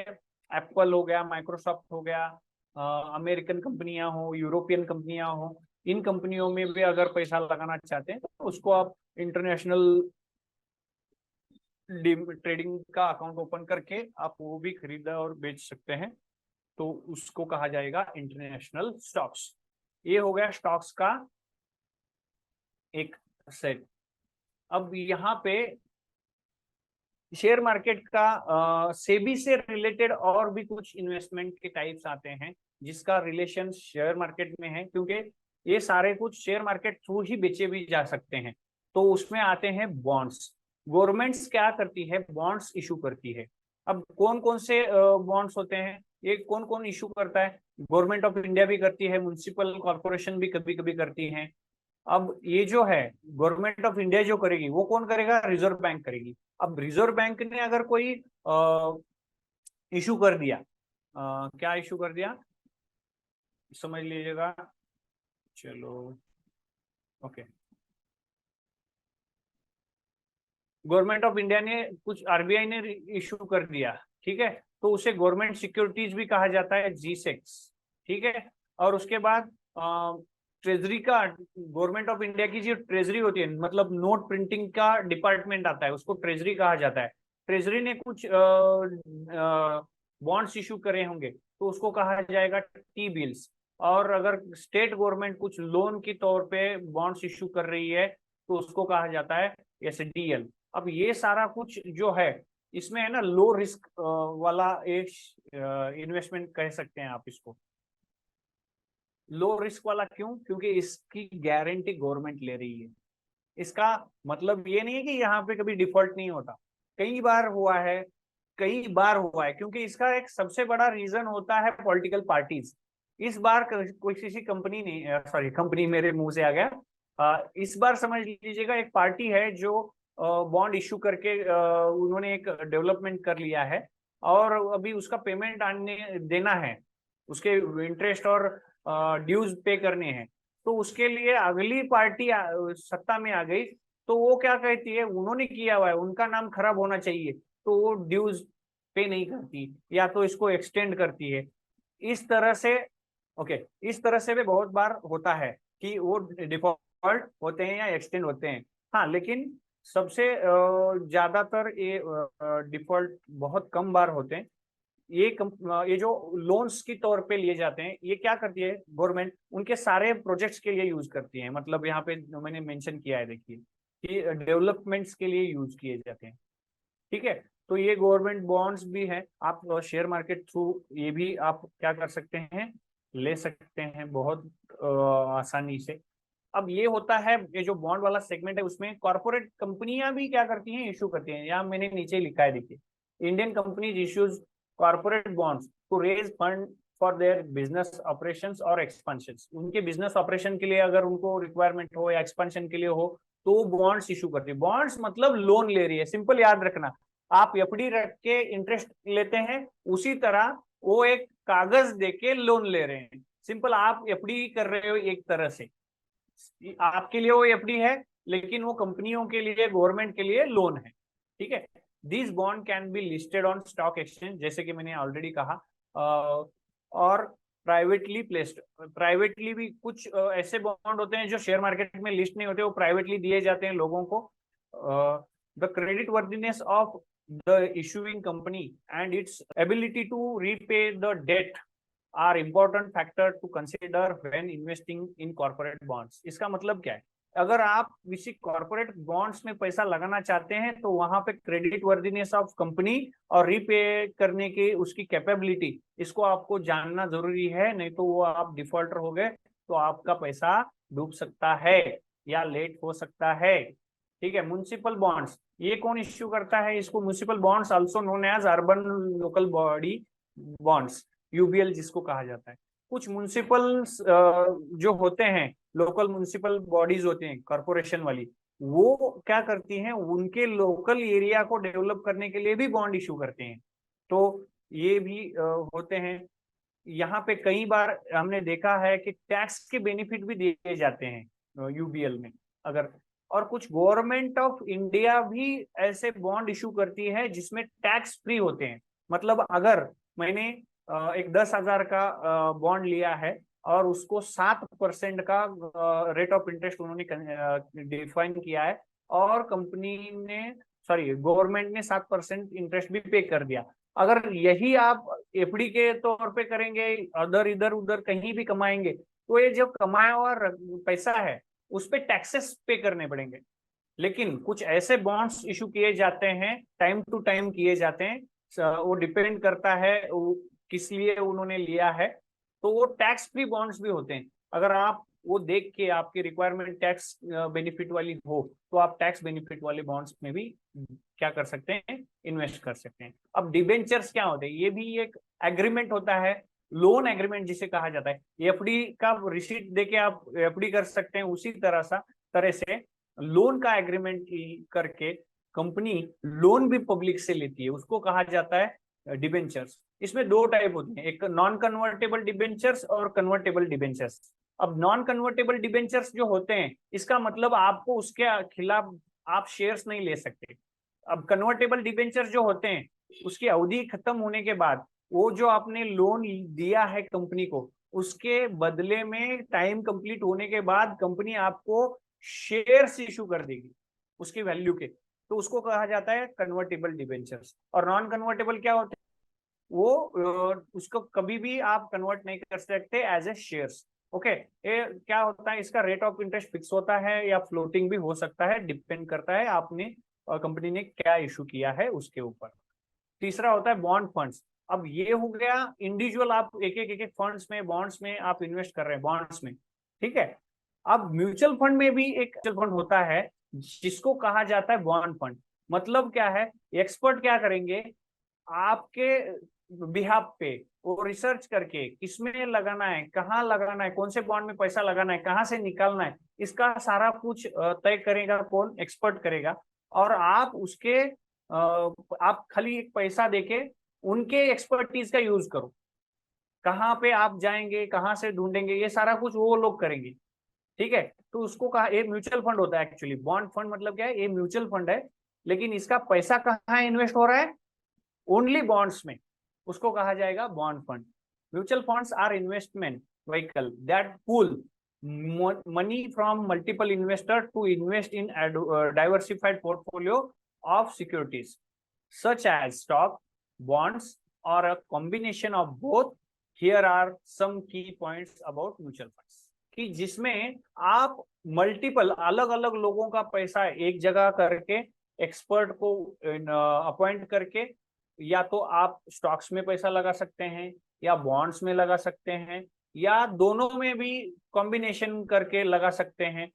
एप्पल हो गया, माइक्रोसॉफ्ट हो गया, अमेरिकन कंपनियां हो, यूरोपियन कंपनियां हो, इन कंपनियों में भी अगर पैसा लगाना चाहते हैं तो उसको आप इंटरनेशनल ट्रेडिंग का अकाउंट ओपन करके आप वो भी खरीद और बेच सकते हैं, तो उसको कहा जाएगा इंटरनेशनल स्टॉक्स। ये हो गया स्टॉक्स का एक सेट। अब यहाँ पे शेयर मार्केट का सेबी से रिलेटेड और भी कुछ इन्वेस्टमेंट के टाइप्स आते हैं जिसका रिलेशन शेयर मार्केट में है, क्योंकि ये सारे कुछ शेयर मार्केट थ्रू ही बेचे भी जा सकते हैं। तो उसमें आते हैं बॉन्ड्स। गवर्नमेंट्स क्या करती है? बॉन्ड्स इशू करती है। अब कौन कौन से बॉन्ड्स होते हैं, ये कौन कौन इशू करता है? गवर्नमेंट ऑफ इंडिया भी करती है, म्युनिसिपल कॉर्पोरेशन भी कभी कभी करती है। अब ये जो है गवर्नमेंट ऑफ इंडिया जो करेगी वो कौन करेगा? रिजर्व बैंक करेगी। अब रिजर्व बैंक ने अगर कोई इशू कर दिया, क्या इशू कर दिया समझ लीजिएगा, चलो, ओके, गवर्नमेंट ऑफ इंडिया ने कुछ, आरबीआई ने इशू कर दिया, ठीक है, तो उसे गवर्नमेंट सिक्योरिटीज भी कहा जाता है, G-Secs। ठीक है, और उसके बाद ट्रेजरी का, गवर्नमेंट ऑफ इंडिया की जो ट्रेजरी होती है, मतलब नोट प्रिंटिंग का डिपार्टमेंट आता है, उसको ट्रेजरी कहा जाता है। ट्रेजरी ने कुछ बॉन्ड्स इशू करे होंगे तो उसको कहा जाएगा टी बिल्स। और अगर स्टेट गवर्नमेंट कुछ लोन के तौर पे बॉन्ड्स इशू कर रही है तो उसको कहा जाता है SDL। अब ये सारा कुछ जो है इसमें है ना लो रिस्क वाला एक इन्वेस्टमेंट कह सकते हैं आप इसको। लो रिस्क वाला क्यों? क्योंकि इसकी गारंटी गवर्नमेंट ले रही है। इसका मतलब ये नहीं है कि यहाँ पे कभी डिफॉल्ट नहीं होता, कई बार हुआ है, कई बार हुआ है, क्योंकि इसका एक सबसे बड़ा रीजन होता है पॉलिटिकल पार्टीज। इस बार कोई किसी कंपनी ने, सॉरी कंपनी मेरे मुंह से आ गया, इस बार समझ लीजिएगा एक पार्टी है जो बॉन्ड इशू करके उन्होंने एक डेवलपमेंट कर लिया है और अभी उसका पेमेंट आने देना है, उसके इंटरेस्ट और ड्यूज पे करने हैं। तो उसके लिए अगली पार्टी सत्ता में आ गई, तो वो क्या कहती है, उन्होंने किया हुआ है, उनका नाम खराब होना चाहिए, तो वो ड्यूज पे नहीं करती या तो इसको एक्सटेंड करती है। इस तरह से ओके, इस तरह से भी बहुत बार होता है कि वो डिफॉल्ट होते हैं या एक्सटेंड होते हैं। हाँ, लेकिन सबसे ज्यादातर ये डिफॉल्ट बहुत कम बार होते हैं। ये जो लोन्स की तौर पे लिए जाते हैं, ये क्या करती है गवर्नमेंट, उनके सारे प्रोजेक्ट्स के लिए यूज करती है। मतलब यहाँ पे मैंने मेंशन किया है, देखिए कि डेवलपमेंट्स के लिए यूज किए जाते हैं। ठीक है, तो ये गवर्नमेंट बॉन्ड्स भी हैं, आप शेयर मार्केट थ्रू ये भी आप क्या कर सकते हैं, ले सकते हैं बहुत आसानी से। अब ये होता है, ये जो बॉन्ड वाला सेगमेंट है उसमें कॉर्पोरेट कंपनियां भी क्या करती हैं, इशू करती हैं। यहाँ मैंने नीचे लिखा है, देखिए, Indian companies issues corporate bonds to raise fund for their business operations और एक्सपेंशंस। उनके बिजनेस ऑपरेशन के लिए अगर उनको रिक्वायरमेंट हो या एक्सपेंशन के लिए हो तो बॉन्ड्स इशू करती है। बॉन्ड्स मतलब लोन ले रही है, सिंपल याद रखना। आप एफडी रख के इंटरेस्ट लेते हैं, उसी तरह वो एक कागज देके लोन ले रहे हैं। सिंपल, आप एफडी कर रहे हो एक तरह से, आपके लिए वो एफडी है, लेकिन वो कंपनियों के लिए, गवर्नमेंट के लिए लोन है। ठीक है, this bond can be listed on stock exchange, जैसे कि मैंने ऑलरेडी कहा, और प्राइवेटली प्लेस्ड। प्राइवेटली भी कुछ ऐसे बॉन्ड होते हैं जो शेयर मार्केट में लिस्ट नहीं होते, वो प्राइवेटली दिए जाते हैं लोगों को। The credit worthiness of the issuing company and its ability to repay the debt are important factor to consider when investing in corporate bonds. इसका मतलब क्या है, अगर आप किसी कॉर्पोरेट बॉन्ड्स में पैसा लगाना चाहते हैं तो वहां पे क्रेडिट वर्दीनेस ऑफ कंपनी और रीपे करने की उसकी कैपेबिलिटी, इसको आपको जानना जरूरी है। नहीं तो वो आप डिफॉल्टर हो गए तो आपका पैसा डूब सकता है या लेट हो सकता है। ठीक है, म्युनिसिपल बॉन्ड्स, ये कौन इश्यू करता है इसको, municipal bonds also known as urban local body bonds, UBL जिसको कहा जाता है। कुछ म्युनिसिपल जो होते हैं, लोकल म्युनिसिपल बॉडीज होते हैं कॉर्पोरेशन वाली, वो क्या करती हैं, उनके लोकल एरिया को डेवलप करने के लिए भी बॉन्ड इशू करते हैं। तो ये भी होते हैं। यहाँ पे कई बार हमने देखा है कि टैक्स के बेनिफिट भी दिए जाते हैं यूबीएल में। अगर, और कुछ गवर्नमेंट ऑफ इंडिया भी ऐसे बॉन्ड इशू करती है जिसमें टैक्स फ्री होते हैं। मतलब अगर मैंने एक 10,000 का बॉन्ड लिया है और उसको 7% का रेट ऑफ इंटरेस्ट उन्होंने डिफाइन किया है, और कंपनी ने, सॉरी गवर्नमेंट ने 7% इंटरेस्ट भी पे कर दिया। अगर यही आप एफडी के तौर पे करेंगे, अदर इधर उधर कहीं भी कमाएंगे, तो ये जो कमाया हुआ पैसा है उस पे टैक्सेस पे करने पड़ेंगे। लेकिन कुछ ऐसे बॉन्ड्स इशू किए जाते हैं, टाइम टू टाइम किए जाते हैं, वो डिपेंड करता है किस लिए उन्होंने लिया है, तो वो टैक्स फ्री बॉन्ड्स भी होते हैं। अगर आप वो देख के आपकी रिक्वायरमेंट टैक्स बेनिफिट वाली हो तो आप टैक्स बेनिफिट वाले बॉन्ड्स में भी क्या कर सकते हैं, इन्वेस्ट कर सकते हैं। अब डिबेंचर्स क्या होते हैं, ये भी एक एग्रीमेंट होता है, लोन एग्रीमेंट जिसे कहा जाता है। एफडी का रिसीट देके आप एफडी कर सकते हैं, उसी तरह से लोन का एग्रीमेंट करके कंपनी लोन भी पब्लिक से लेती है, उसको कहा जाता है डिबेंचर्स। इसमें दो टाइप होते हैं, एक नॉन कन्वर्टेबल डिबेंचर्स और कन्वर्टेबल डिबेंचर्स। अब नॉन कन्वर्टेबल डिबेंचर्स जो होते हैं, इसका मतलब आपको उसके खिलाफ आप शेयर्स नहीं ले सकते। अब कन्वर्टेबल डिबेंचर्स जो होते हैं, उसकी अवधि खत्म होने के बाद वो जो आपने लोन दिया है कंपनी को, उसके बदले में टाइम कंप्लीट होने के बाद कंपनी आपको शेयर्स इशू कर देगी उसकी वैल्यू के, तो उसको कहा जाता है कन्वर्टेबल डिबेंचर्स। और नॉन कन्वर्टेबल क्या होते हैं, वो उसको कभी भी आप कन्वर्ट नहीं कर सकते एज ए शेयर्स। ओके, ये क्या होता है, इसका रेट ऑफ इंटरेस्ट फिक्स होता है या फ्लोटिंग भी हो सकता है, डिपेंड करता है आपने कंपनी ने क्या इशू किया है उसके ऊपर। तीसरा होता है बॉन्ड फंड्स। अब ये हो गया इंडिविजुअल, आप एक एक फंड्स में, बॉन्ड्स में आप इन्वेस्ट कर रहे हैं, बॉन्ड्स में। ठीक है, अब म्यूचुअल फंड में भी एक म्यूचुअल फंड होता है जिसको कहा जाता है बॉन्ड फंड। मतलब क्या है, एक्सपर्ट क्या करेंगे, आपके बिहाफ पे वो रिसर्च करके किसमें लगाना है, कहाँ लगाना है, कौन से बॉन्ड में पैसा लगाना है, कहाँ से निकालना है, इसका सारा कुछ तय करेगा कौन, एक्सपर्ट करेगा। और आप उसके आप खाली एक पैसा देके उनके एक्सपर्टीज का यूज करो। कहाँ पे आप जाएंगे, कहाँ से ढूंढेंगे, ये सारा कुछ वो लोग करेंगे। ठीक है, तो उसको कहा, ये म्यूचुअल फंड होता है एक्चुअली। बॉन्ड फंड मतलब क्या है, ये म्यूचुअल फंड है, लेकिन इसका पैसा कहाँ इन्वेस्ट हो रहा है, ओनली बॉन्ड्स में, उसको कहा जाएगा bond fund. Mutual funds are investment vehicle that pool money from multiple investor to invest in a diversified portfolio of securities such as stock, bonds or a combination of both. Here are some key points about mutual funds कि जिसमें आप multiple अलग अलग लोगों का पैसा एक जगह करके, एक्सपर्ट को अपॉइंट करके, या तो आप स्टॉक्स में पैसा लगा सकते हैं या बॉन्ड्स में लगा सकते हैं या दोनों में भी कॉम्बिनेशन करके लगा सकते हैं।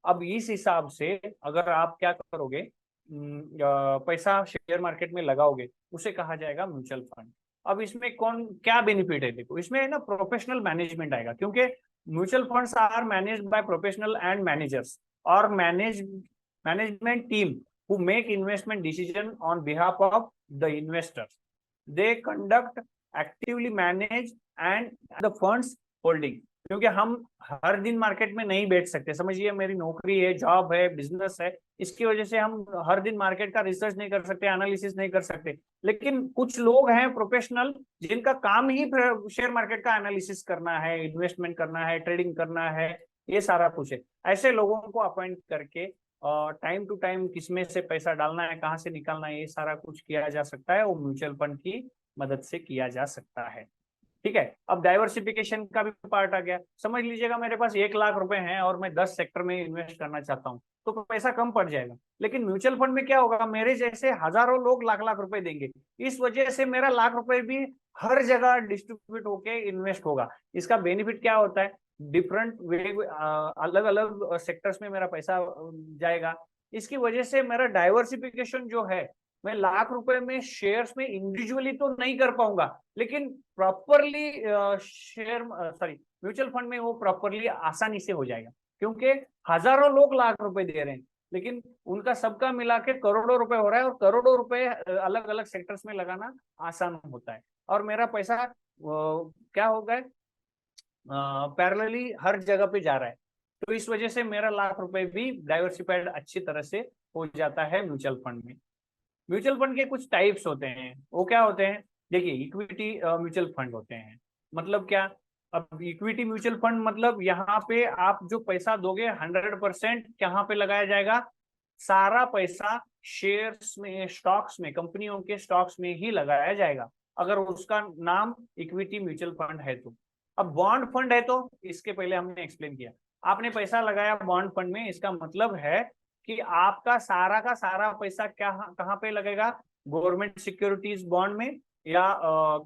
अब इस हिसाब से अगर आप क्या करोगे, पैसा शेयर मार्केट में लगाओगे, उसे कहा जाएगा म्यूचुअल फंड। अब इसमें कौन क्या बेनिफिट है, देखो इसमें है ना प्रोफेशनल मैनेजमेंट आएगा, क्योंकि mutual funds are managed by professional and managers और management team who make investment decision on behalf of the investors. They conduct, actively manage and the funds holding. क्योंकि हम हर दिन मार्केट में नहीं बैठ सकते, समझिए मेरी नौकरी है, जॉब है, बिजनेस है, इसकी वजह से हम हर दिन मार्केट का रिसर्च नहीं कर सकते, एनालिसिस नहीं कर सकते। लेकिन कुछ लोग हैं प्रोफेशनल जिनका काम ही शेयर मार्केट का एनालिसिस करना है, इन्वेस्टमेंट करना है, ट्रेडिंग करना है, ये सारा कुछ है। ऐसे लोगों को अपॉइंट करके टाइम टू टाइम किसमें से पैसा डालना है, कहाँ से निकालना है, ये सारा कुछ किया जा सकता है, वो म्यूचुअल फंड की मदद से किया जा सकता है। ठीक है, अब डाइवर्सिफिकेशन का भी पार्ट आ गया। समझ लीजिएगा मेरे पास 1 लाख रुपए हैं और मैं 10 सेक्टर में इन्वेस्ट करना चाहता हूँ, तो पैसा कम पड़ जाएगा। लेकिन म्यूचुअल फंड में क्या होगा, मेरे जैसे हजारों लोग लाख लाख रुपए देंगे, इस वजह से मेरा लाख रुपए भी हर जगह डिस्ट्रीब्यूट होके इन्वेस्ट होगा। इसका बेनिफिट क्या होता है, डिफरेंट वे, अलग अलग सेक्टर्स में मेरा पैसा जाएगा। इसकी वजह से मेरा डाइवर्सिफिकेशन जो है, मैं लाख रुपए में शेयर्स में इंडिविजुअली तो नहीं कर पाऊंगा, लेकिन properly share sorry mutual fund में वो प्रॉपरली आसानी से हो जाएगा, क्योंकि हजारों लोग लाख रुपए दे रहे हैं, लेकिन उनका सबका मिला के करोड़ों रुपए हो रहा है, और करोड़ों रुपए अलग अलग सेक्टर्स में लगाना आसान होता है, और मेरा पैसा क्या हो गया, पैरेलली हर जगह पे जा रहा है। तो इस वजह से मेरा लाख रुपए भी डाइवर्सिफाइड अच्छी तरह से हो जाता है म्यूचुअल फंड में। म्यूचुअल फंड के कुछ टाइप्स होते हैं, वो क्या होते हैं, देखिए इक्विटी म्यूचुअल फंड होते हैं। मतलब क्या, अब इक्विटी म्यूचुअल फंड मतलब यहाँ पे आप जो पैसा दोगे 100% कहाँ पे लगाया जाएगा, सारा पैसा शेयर्स में, स्टॉक्स में, कंपनियों के स्टॉक्स में ही लगाया जाएगा, अगर उसका नाम इक्विटी म्यूचुअल फंड है तो। अब बॉन्ड फंड है तो इसके पहले हमने एक्सप्लेन किया, आपने पैसा लगाया बॉन्ड फंड में, इसका मतलब है कि आपका सारा का सारा पैसा क्या कहाँ पे लगेगा, गवर्नमेंट सिक्योरिटीज बॉन्ड में या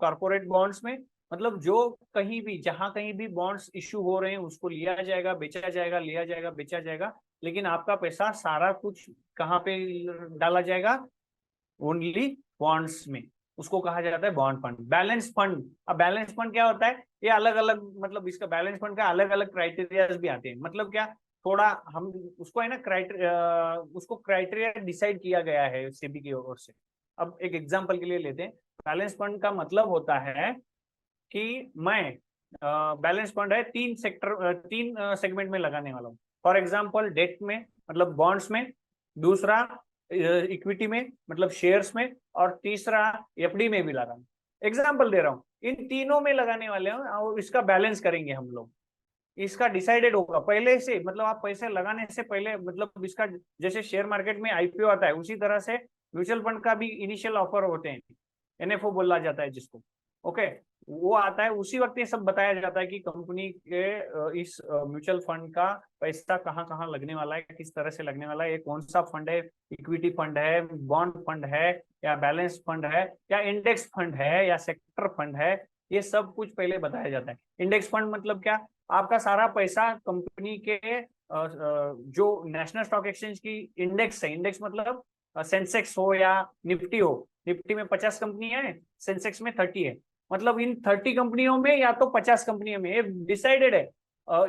कॉर्पोरेट बॉन्ड्स में। मतलब जो कहीं भी, जहां कहीं भी बॉन्ड्स इशू हो रहे हैं उसको लिया जाएगा, बेचा जाएगा, लिया जाएगा, बेचा जाएगा, लेकिन आपका पैसा सारा कुछ कहाँ पे डाला जाएगा, ओनली बॉन्ड्स में, उसको कहा जाता है बॉन्ड फंड। बैलेंस फंड, अब बैलेंस फंड क्या होता है, ये अलग अलग, मतलब इसका बैलेंस फंड का अलग अलग क्राइटेरिया भी आते हैं। मतलब क्या, थोड़ा हम उसको है ना उसको क्राइटेरिया डिसाइड किया गया है सेबी की ओर से। अब एक एग्जांपल के लिए लेते हैं, बैलेंस फंड का मतलब होता है कि मैं बैलेंस फंड है, 3 सेगमेंट में लगाने वाला हूँ। फॉर एग्जाम्पल डेट में, मतलब बॉन्ड्स में, दूसरा इक्विटी में मतलब शेयर्स में, और तीसरा एफडी में भी लगा हूँ। एग्जाम्पल दे रहा हूँ, इन तीनों में लगाने वाले हैं और इसका बैलेंस करेंगे हम लोग। इसका डिसाइडेड होगा पहले से, मतलब आप पैसे लगाने से पहले, मतलब इसका जैसे शेयर मार्केट में आईपीओ आता है, उसी तरह से म्यूचुअल फंड का भी इनिशियल ऑफर होते हैं, एनएफओ बोला जाता है जिसको, ओके, वो आता है। उसी वक्त ये सब बताया जाता है कि कंपनी के इस म्यूचुअल फंड का पैसा कहाँ कहाँ लगने वाला है, किस तरह से लगने वाला है, ये कौन सा फंड है, इक्विटी फंड है, बॉन्ड फंड है, या बैलेंस फंड है, या इंडेक्स फंड है, या सेक्टर फंड है, ये सब कुछ पहले बताया जाता है। इंडेक्स फंड मतलब क्या, आपका सारा पैसा कंपनी के जो नेशनल स्टॉक एक्सचेंज की इंडेक्स है, इंडेक्स मतलब सेंसेक्स हो या निफ्टी हो, निफ्टी में 50 कंपनियां हैं, सेंसेक्स में 30 है, मतलब इन 30 कंपनियों में या तो 50 कंपनियों में, ये डिसाइडेड है,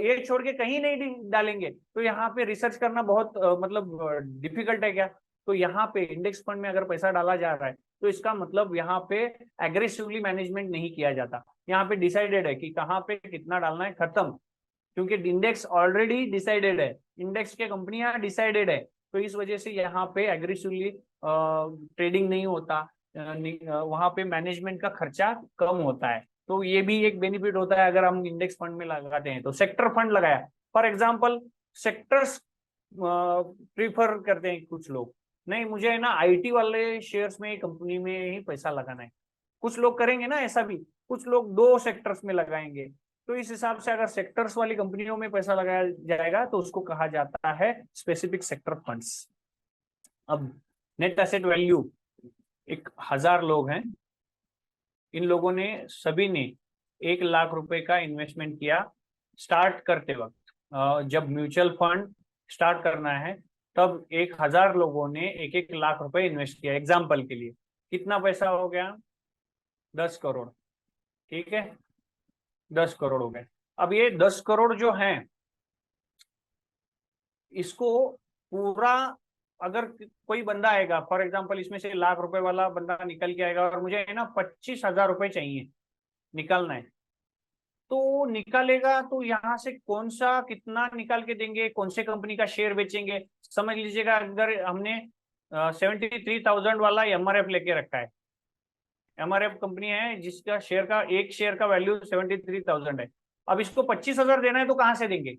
ये छोड़ के कहीं नहीं डालेंगे। तो यहाँ पे रिसर्च करना बहुत मतलब डिफिकल्ट है क्या? तो यहाँ पे इंडेक्स फंड में अगर पैसा डाला जा रहा है तो इसका मतलब यहाँ पे एग्रेसिवली मैनेजमेंट नहीं किया जाता, यहाँ पे डिसाइडेड है कि कहाँ पे कितना डालना है, खत्म। क्योंकि इंडेक्स ऑलरेडी डिसाइडेड है, इंडेक्स के कंपनियां डिसाइडेड है, तो इस वजह से यहाँ पे एग्रेसिवली ट्रेडिंग नहीं होता, वहां पे मैनेजमेंट का खर्चा कम होता है। तो ये भी एक बेनिफिट होता है अगर हम इंडेक्स फंड में लगाते हैं। तो सेक्टर फंड लगाया, फॉर एग्जांपल सेक्टर्स प्रीफर करते हैं कुछ लोग, नहीं मुझे है ना आईटी वाले शेयर्स में, कंपनी में ही पैसा लगाना है, कुछ लोग करेंगे ना ऐसा भी, कुछ लोग दो सेक्टर्स में लगाएंगे। तो इस हिसाब से अगर सेक्टर्स वाली कंपनियों में पैसा लगाया जाएगा तो उसको कहा जाता है स्पेसिफिक सेक्टर फंड्स। अब नेट एसेट वैल्यू, 1000 लोग हैं, इन लोगों ने सभी ने 1 लाख रुपए का इन्वेस्टमेंट किया स्टार्ट करते वक्त। जब म्यूचुअल फंड स्टार्ट करना है तब 1000 लोगों ने 1-1 लाख रुपए इन्वेस्ट किया। एग्जाम्पल के लिए कितना पैसा हो गया? 10 करोड़, ठीक है, 10 करोड़ हो गए। अब ये 10 करोड़ जो हैं, इसको पूरा, अगर कोई बंदा आएगा, फॉर एग्जांपल इसमें से 1 लाख रुपए वाला बंदा निकल के आएगा और मुझे है ना 25,000 रुपए चाहिए, निकालना है, तो निकालेगा तो यहाँ से कौन सा कितना निकाल के देंगे, कौन से कंपनी का शेयर बेचेंगे? समझ लीजिएगा अगर हमने 73,000 वाला एमआरएफ लेके रखा है, एमआरएफ कंपनी है जिसका शेयर का, एक शेयर का वैल्यू 73,000 है, अब इसको 25,000 देना है तो कहां से देंगे?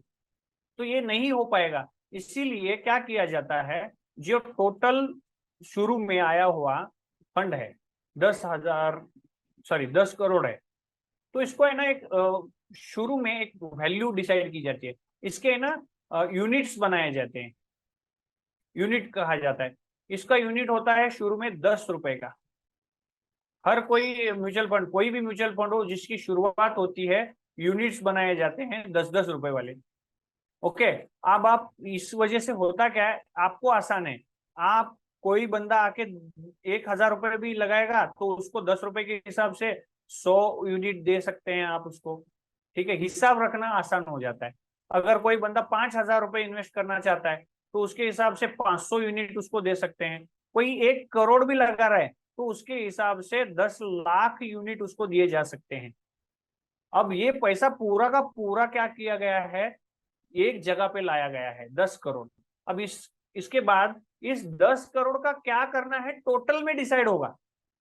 तो ये नहीं हो पाएगा। इसीलिए क्या किया जाता है, जो टोटल शुरू में आया हुआ फंड है 10,000, सॉरी 10 करोड़ है, तो इसको है ना एक शुरू में एक वैल्यू डिसाइड की जाती है, इसके है ना यूनिट्स बनाए जाते हैं, यूनिट कहा जाता है। इसका यूनिट होता है शुरू में 10 रुपए का। हर कोई म्यूचुअल फंड, कोई भी म्यूचुअल फंड हो जिसकी शुरुआत होती है, यूनिट्स बनाए जाते हैं 10-10 रुपए वाले। ओके, अब आप इस वजह से होता क्या है, आपको आसान है, आप कोई बंदा आके 1,000 रुपए भी लगाएगा तो उसको 10 रुपए के हिसाब से 100 यूनिट दे सकते हैं आप उसको, ठीक है, हिसाब रखना आसान हो जाता है। अगर कोई बंदा 5,000 रुपए इन्वेस्ट करना चाहता है तो उसके हिसाब से 500 यूनिट उसको दे सकते हैं। कोई 1 करोड़ भी लगा रहा है तो उसके हिसाब से 10 लाख यूनिट उसको दिए जा सकते हैं। अब ये पैसा पूरा का पूरा क्या किया गया है, एक जगह पे लाया गया है 10 करोड़। अब इसके बाद इस 10 करोड़ का क्या करना है टोटल में डिसाइड होगा।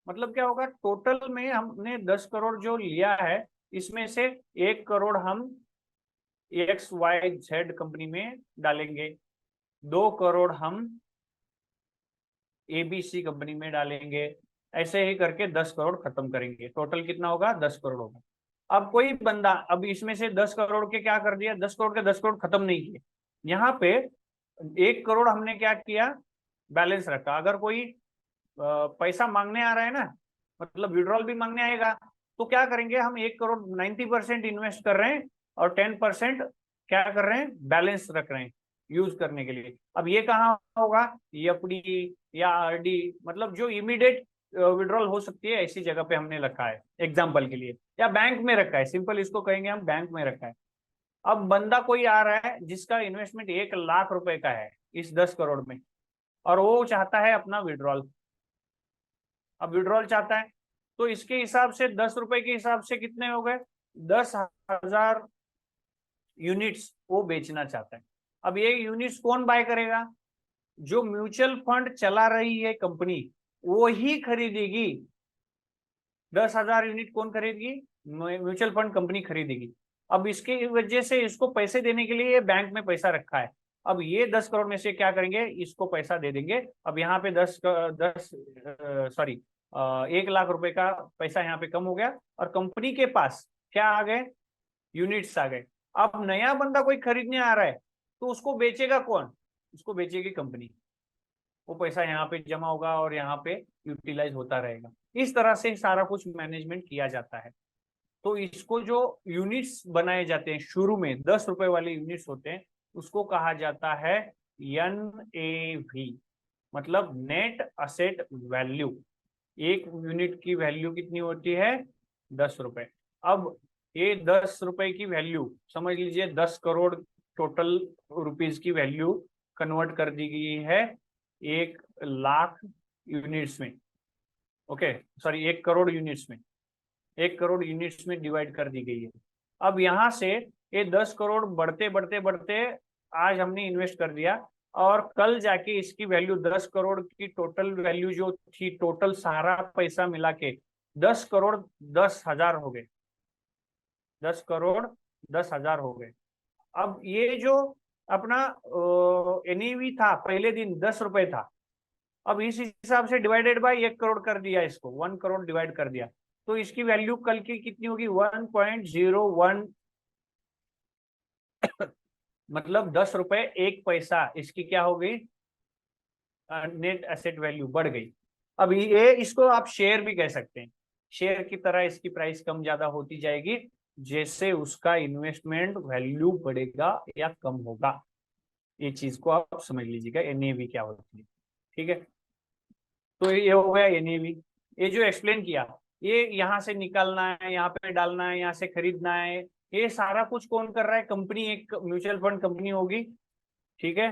मतलब क्या होगा, टोटल में हमने 10 करोड़ जो लिया है, इसमें से 1 करोड़ हम XYZ कंपनी में डालेंगे, 2 करोड़ हम ABC कंपनी में डालेंगे, ऐसे ही करके 10 करोड़ खत्म करेंगे। टोटल कितना होगा? 10 करोड़ होगा। अब कोई बंदा, अब इसमें से 10 करोड़ के क्या कर दिया, 10 करोड़ के 10 करोड़ खत्म नहीं किए, यहाँ पे 1 करोड़ हमने क्या किया, बैलेंस रखा। अगर कोई पैसा मांगने आ रहा है ना, मतलब विड्रॉल भी मांगने आएगा, तो क्या करेंगे हम, 1 करोड़ 90% इन्वेस्ट कर रहे हैं और 10% क्या कर रहे हैं, बैलेंस रख रहे हैं यूज करने के लिए। अब ये कहाँ होगा, एफडी या आरडी, मतलब जो इमीडिएट विड्रॉल हो सकती है ऐसी जगह पे हमने रखा है एग्जाम्पल के लिए, या बैंक में रखा है, सिंपल इसको कहेंगे हम, बैंक में रखा है। अब बंदा कोई आ रहा है जिसका इन्वेस्टमेंट 1 लाख रुपए का है इस 10 करोड़ में, और वो चाहता है अपना विड्रॉल। अब विड्रॉल चाहता है तो इसके हिसाब से 10 रुपए के हिसाब से कितने हो गए, 10,000 यूनिट्स वो बेचना चाहता है। अब ये यूनिट्स कौन बाय करेगा, जो म्यूचुअल फंड चला रही है कंपनी वो ही खरीदेगी। 10,000 यूनिट कौन खरीदेगी, म्यूचुअल फंड कंपनी खरीदेगी। अब इसके वजह से इसको पैसे देने के लिए बैंक में पैसा रखा है। अब ये 10 करोड़ में से क्या करेंगे, इसको पैसा दे देंगे। अब यहाँ पे 1 लाख रुपए का पैसा यहाँ पे कम हो गया और कंपनी के पास क्या आ गए, यूनिट्स आ गए। अब नया बंदा कोई खरीदने आ रहा है तो उसको बेचेगा कौन, उसको बेचेगी कंपनी, वो पैसा यहाँ पे जमा होगा और यहाँ पे यूटिलाइज होता रहेगा। इस तरह से सारा कुछ मैनेजमेंट किया जाता है। तो इसको जो यूनिट्स बनाए जाते हैं शुरू में 10 रुपए वाले यूनिट्स होते हैं, उसको कहा जाता है NAV, मतलब नेट असेट वैल्यू। एक यूनिट की वैल्यू कितनी होती है? 10 रुपए। अब ये 10 रुपए की वैल्यू समझ लीजिए 10 करोड़ टोटल रुपीज की वैल्यू कन्वर्ट कर दी गई है 1 लाख यूनिट्स में। ओके सॉरी, 1 करोड़ यूनिट्स में, 1 करोड़ यूनिट्स में डिवाइड कर दी गई है। अब यहाँ से ये 10 करोड़ बढ़ते बढ़ते बढ़ते आज हमने इन्वेस्ट कर दिया, और कल जाके इसकी वैल्यू 10 करोड़ की टोटल वैल्यू जो थी, टोटल सारा पैसा मिला के 10 करोड़ 10 हजार हो गए, 10 करोड़ 10 हजार हो गए। अब ये जो अपना NAV था पहले दिन 10 रुपए था, अब इस हिसाब से डिवाइडेड बाय 1 करोड़ कर दिया, इसको 1 करोड़ डिवाइड कर दिया, तो इसकी वैल्यू कल की कितनी होगी? 1.01 मतलब 10 रुपए 1 पैसा इसकी क्या हो गई? नेट एसेट वैल्यू बढ़ गई। अब ये इसको आप शेयर भी कह सकते हैं, शेयर की तरह इसकी प्राइस कम ज्यादा होती जाएगी जैसे उसका इन्वेस्टमेंट वैल्यू बढ़ेगा या कम होगा। ये चीज को आप समझ लीजिएगा NAV क्या होती है। ठीक है, तो ये हो गया NAV। ये जो एक्सप्लेन किया, ये यहाँ से निकालना है, यहाँ पे डालना है, यहाँ से खरीदना है, ये सारा कुछ कौन कर रहा है? कंपनी, एक म्यूचुअल फंड कंपनी होगी, ठीक है।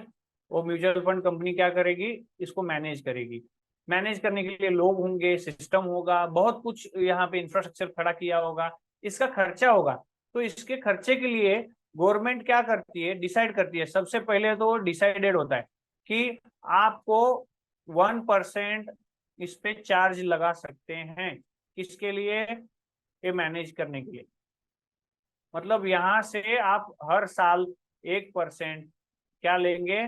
वो म्यूचुअल फंड कंपनी क्या करेगी? इसको मैनेज करेगी। मैनेज करने के लिए लोग होंगे, सिस्टम होगा, बहुत कुछ यहाँ पे इंफ्रास्ट्रक्चर खड़ा किया होगा, इसका खर्चा होगा। तो इसके खर्चे के लिए गवर्नमेंट क्या करती है? डिसाइड करती है। सबसे पहले तो डिसाइडेड होता है कि आपको 1% इस पे चार्ज लगा सकते हैं, किसके लिए? ये मैनेज करने के लिए। मतलब यहाँ से आप हर साल 1% क्या लेंगे?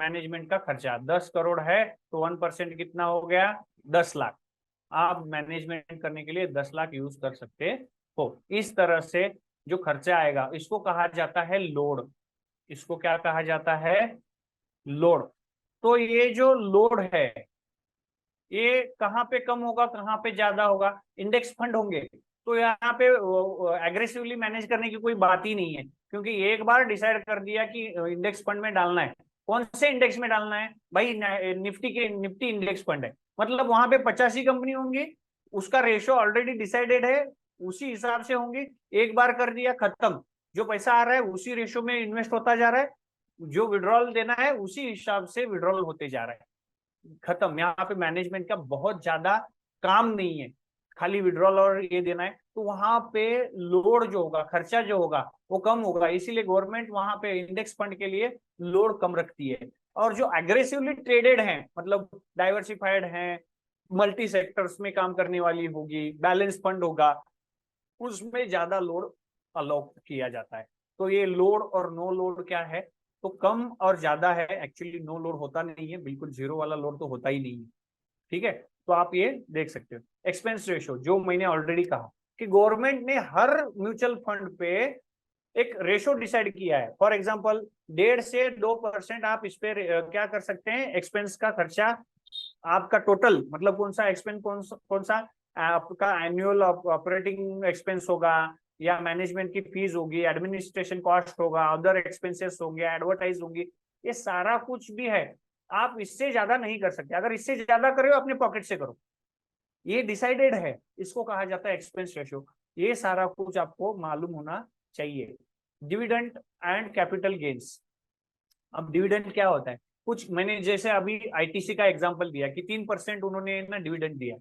मैनेजमेंट का खर्चा। 10 करोड़ है तो 1% कितना हो गया? 10 लाख। आप मैनेजमेंट करने के लिए 10 लाख यूज कर सकते हो। इस तरह से जो खर्चा आएगा इसको कहा जाता है लोड। इसको क्या कहा जाता है? लोड। तो ये जो लोड है ये कहाँ पे कम होगा, कहाँ पे ज्यादा होगा? इंडेक्स फंड होंगे तो यहाँ पे एग्रेसिवली मैनेज करने की कोई बात ही नहीं है, क्योंकि एक बार डिसाइड कर दिया कि इंडेक्स फंड में डालना है। कौन से इंडेक्स में डालना है भाई? निफ्टी इंडेक्स फंड है, मतलब वहां पे 85 कंपनी होंगी, उसका रेशो ऑलरेडी डिसाइडेड है, उसी हिसाब से होंगी। एक बार कर दिया, खत्म। जो पैसा आ रहा है उसी रेशो में इन्वेस्ट होता जा रहा है, जो विड्रॉल देना है उसी हिसाब से विड्रॉल होते जा रहा है, खत्म। यहाँ पे मैनेजमेंट का बहुत ज्यादा काम नहीं है, खाली विड्रॉल और ये देना है। तो वहां पे लोड जो होगा, खर्चा जो होगा वो कम होगा, इसीलिए गवर्नमेंट वहां पे इंडेक्स फंड के लिए लोड कम रखती है। और जो एग्रेसिवली ट्रेडेड हैं, मतलब डाइवर्सिफाइड हैं, मल्टी सेक्टर्स में काम करने वाली होगी, बैलेंस फंड होगा, उसमें ज्यादा लोड अलाउ किया जाता है। तो ये लोड और नो लोड क्या है? तो कम और ज्यादा है, एक्चुअली नो लोड होता नहीं है, बिल्कुल जीरो वाला लोड तो होता ही नहीं है। ठीक है, तो आप ये देख सकते हो। एक्सपेंस रेशो जो मैंने ऑलरेडी कहा कि गवर्नमेंट ने हर म्यूचुअल फंड पे एक रेशो डिसाइड किया है। फॉर एग्जांपल 1.5 से 2% आप इस पे क्या कर सकते हैं? एक्सपेंस का खर्चा आपका टोटल, मतलब कौन सा एक्सपेंस, कौन सा आपका एनुअल ऑपरेटिंग एक्सपेंस होगा, या मैनेजमेंट की फीस होगी, एडमिनिस्ट्रेशन कॉस्ट होगा, अदर एक्सपेंसेस होंगे, एडवर्टाइज होंगी, ये सारा कुछ भी है। आप इससे ज्यादा नहीं कर सकते। अगर इससे ज्यादा करे हो अपने पॉकेट से करो, ये डिसाइडेड है, इसको कहा जाता है एक्सपेंस रेशियो। ये सारा कुछ आपको मालूम होना चाहिए। Dividend and capital gains. अब डिविडेंड क्या होता है? कुछ मैंने जैसे अभी ITC का एग्जांपल दिया कि 3% उन्होंने ना डिविडेंड दिया।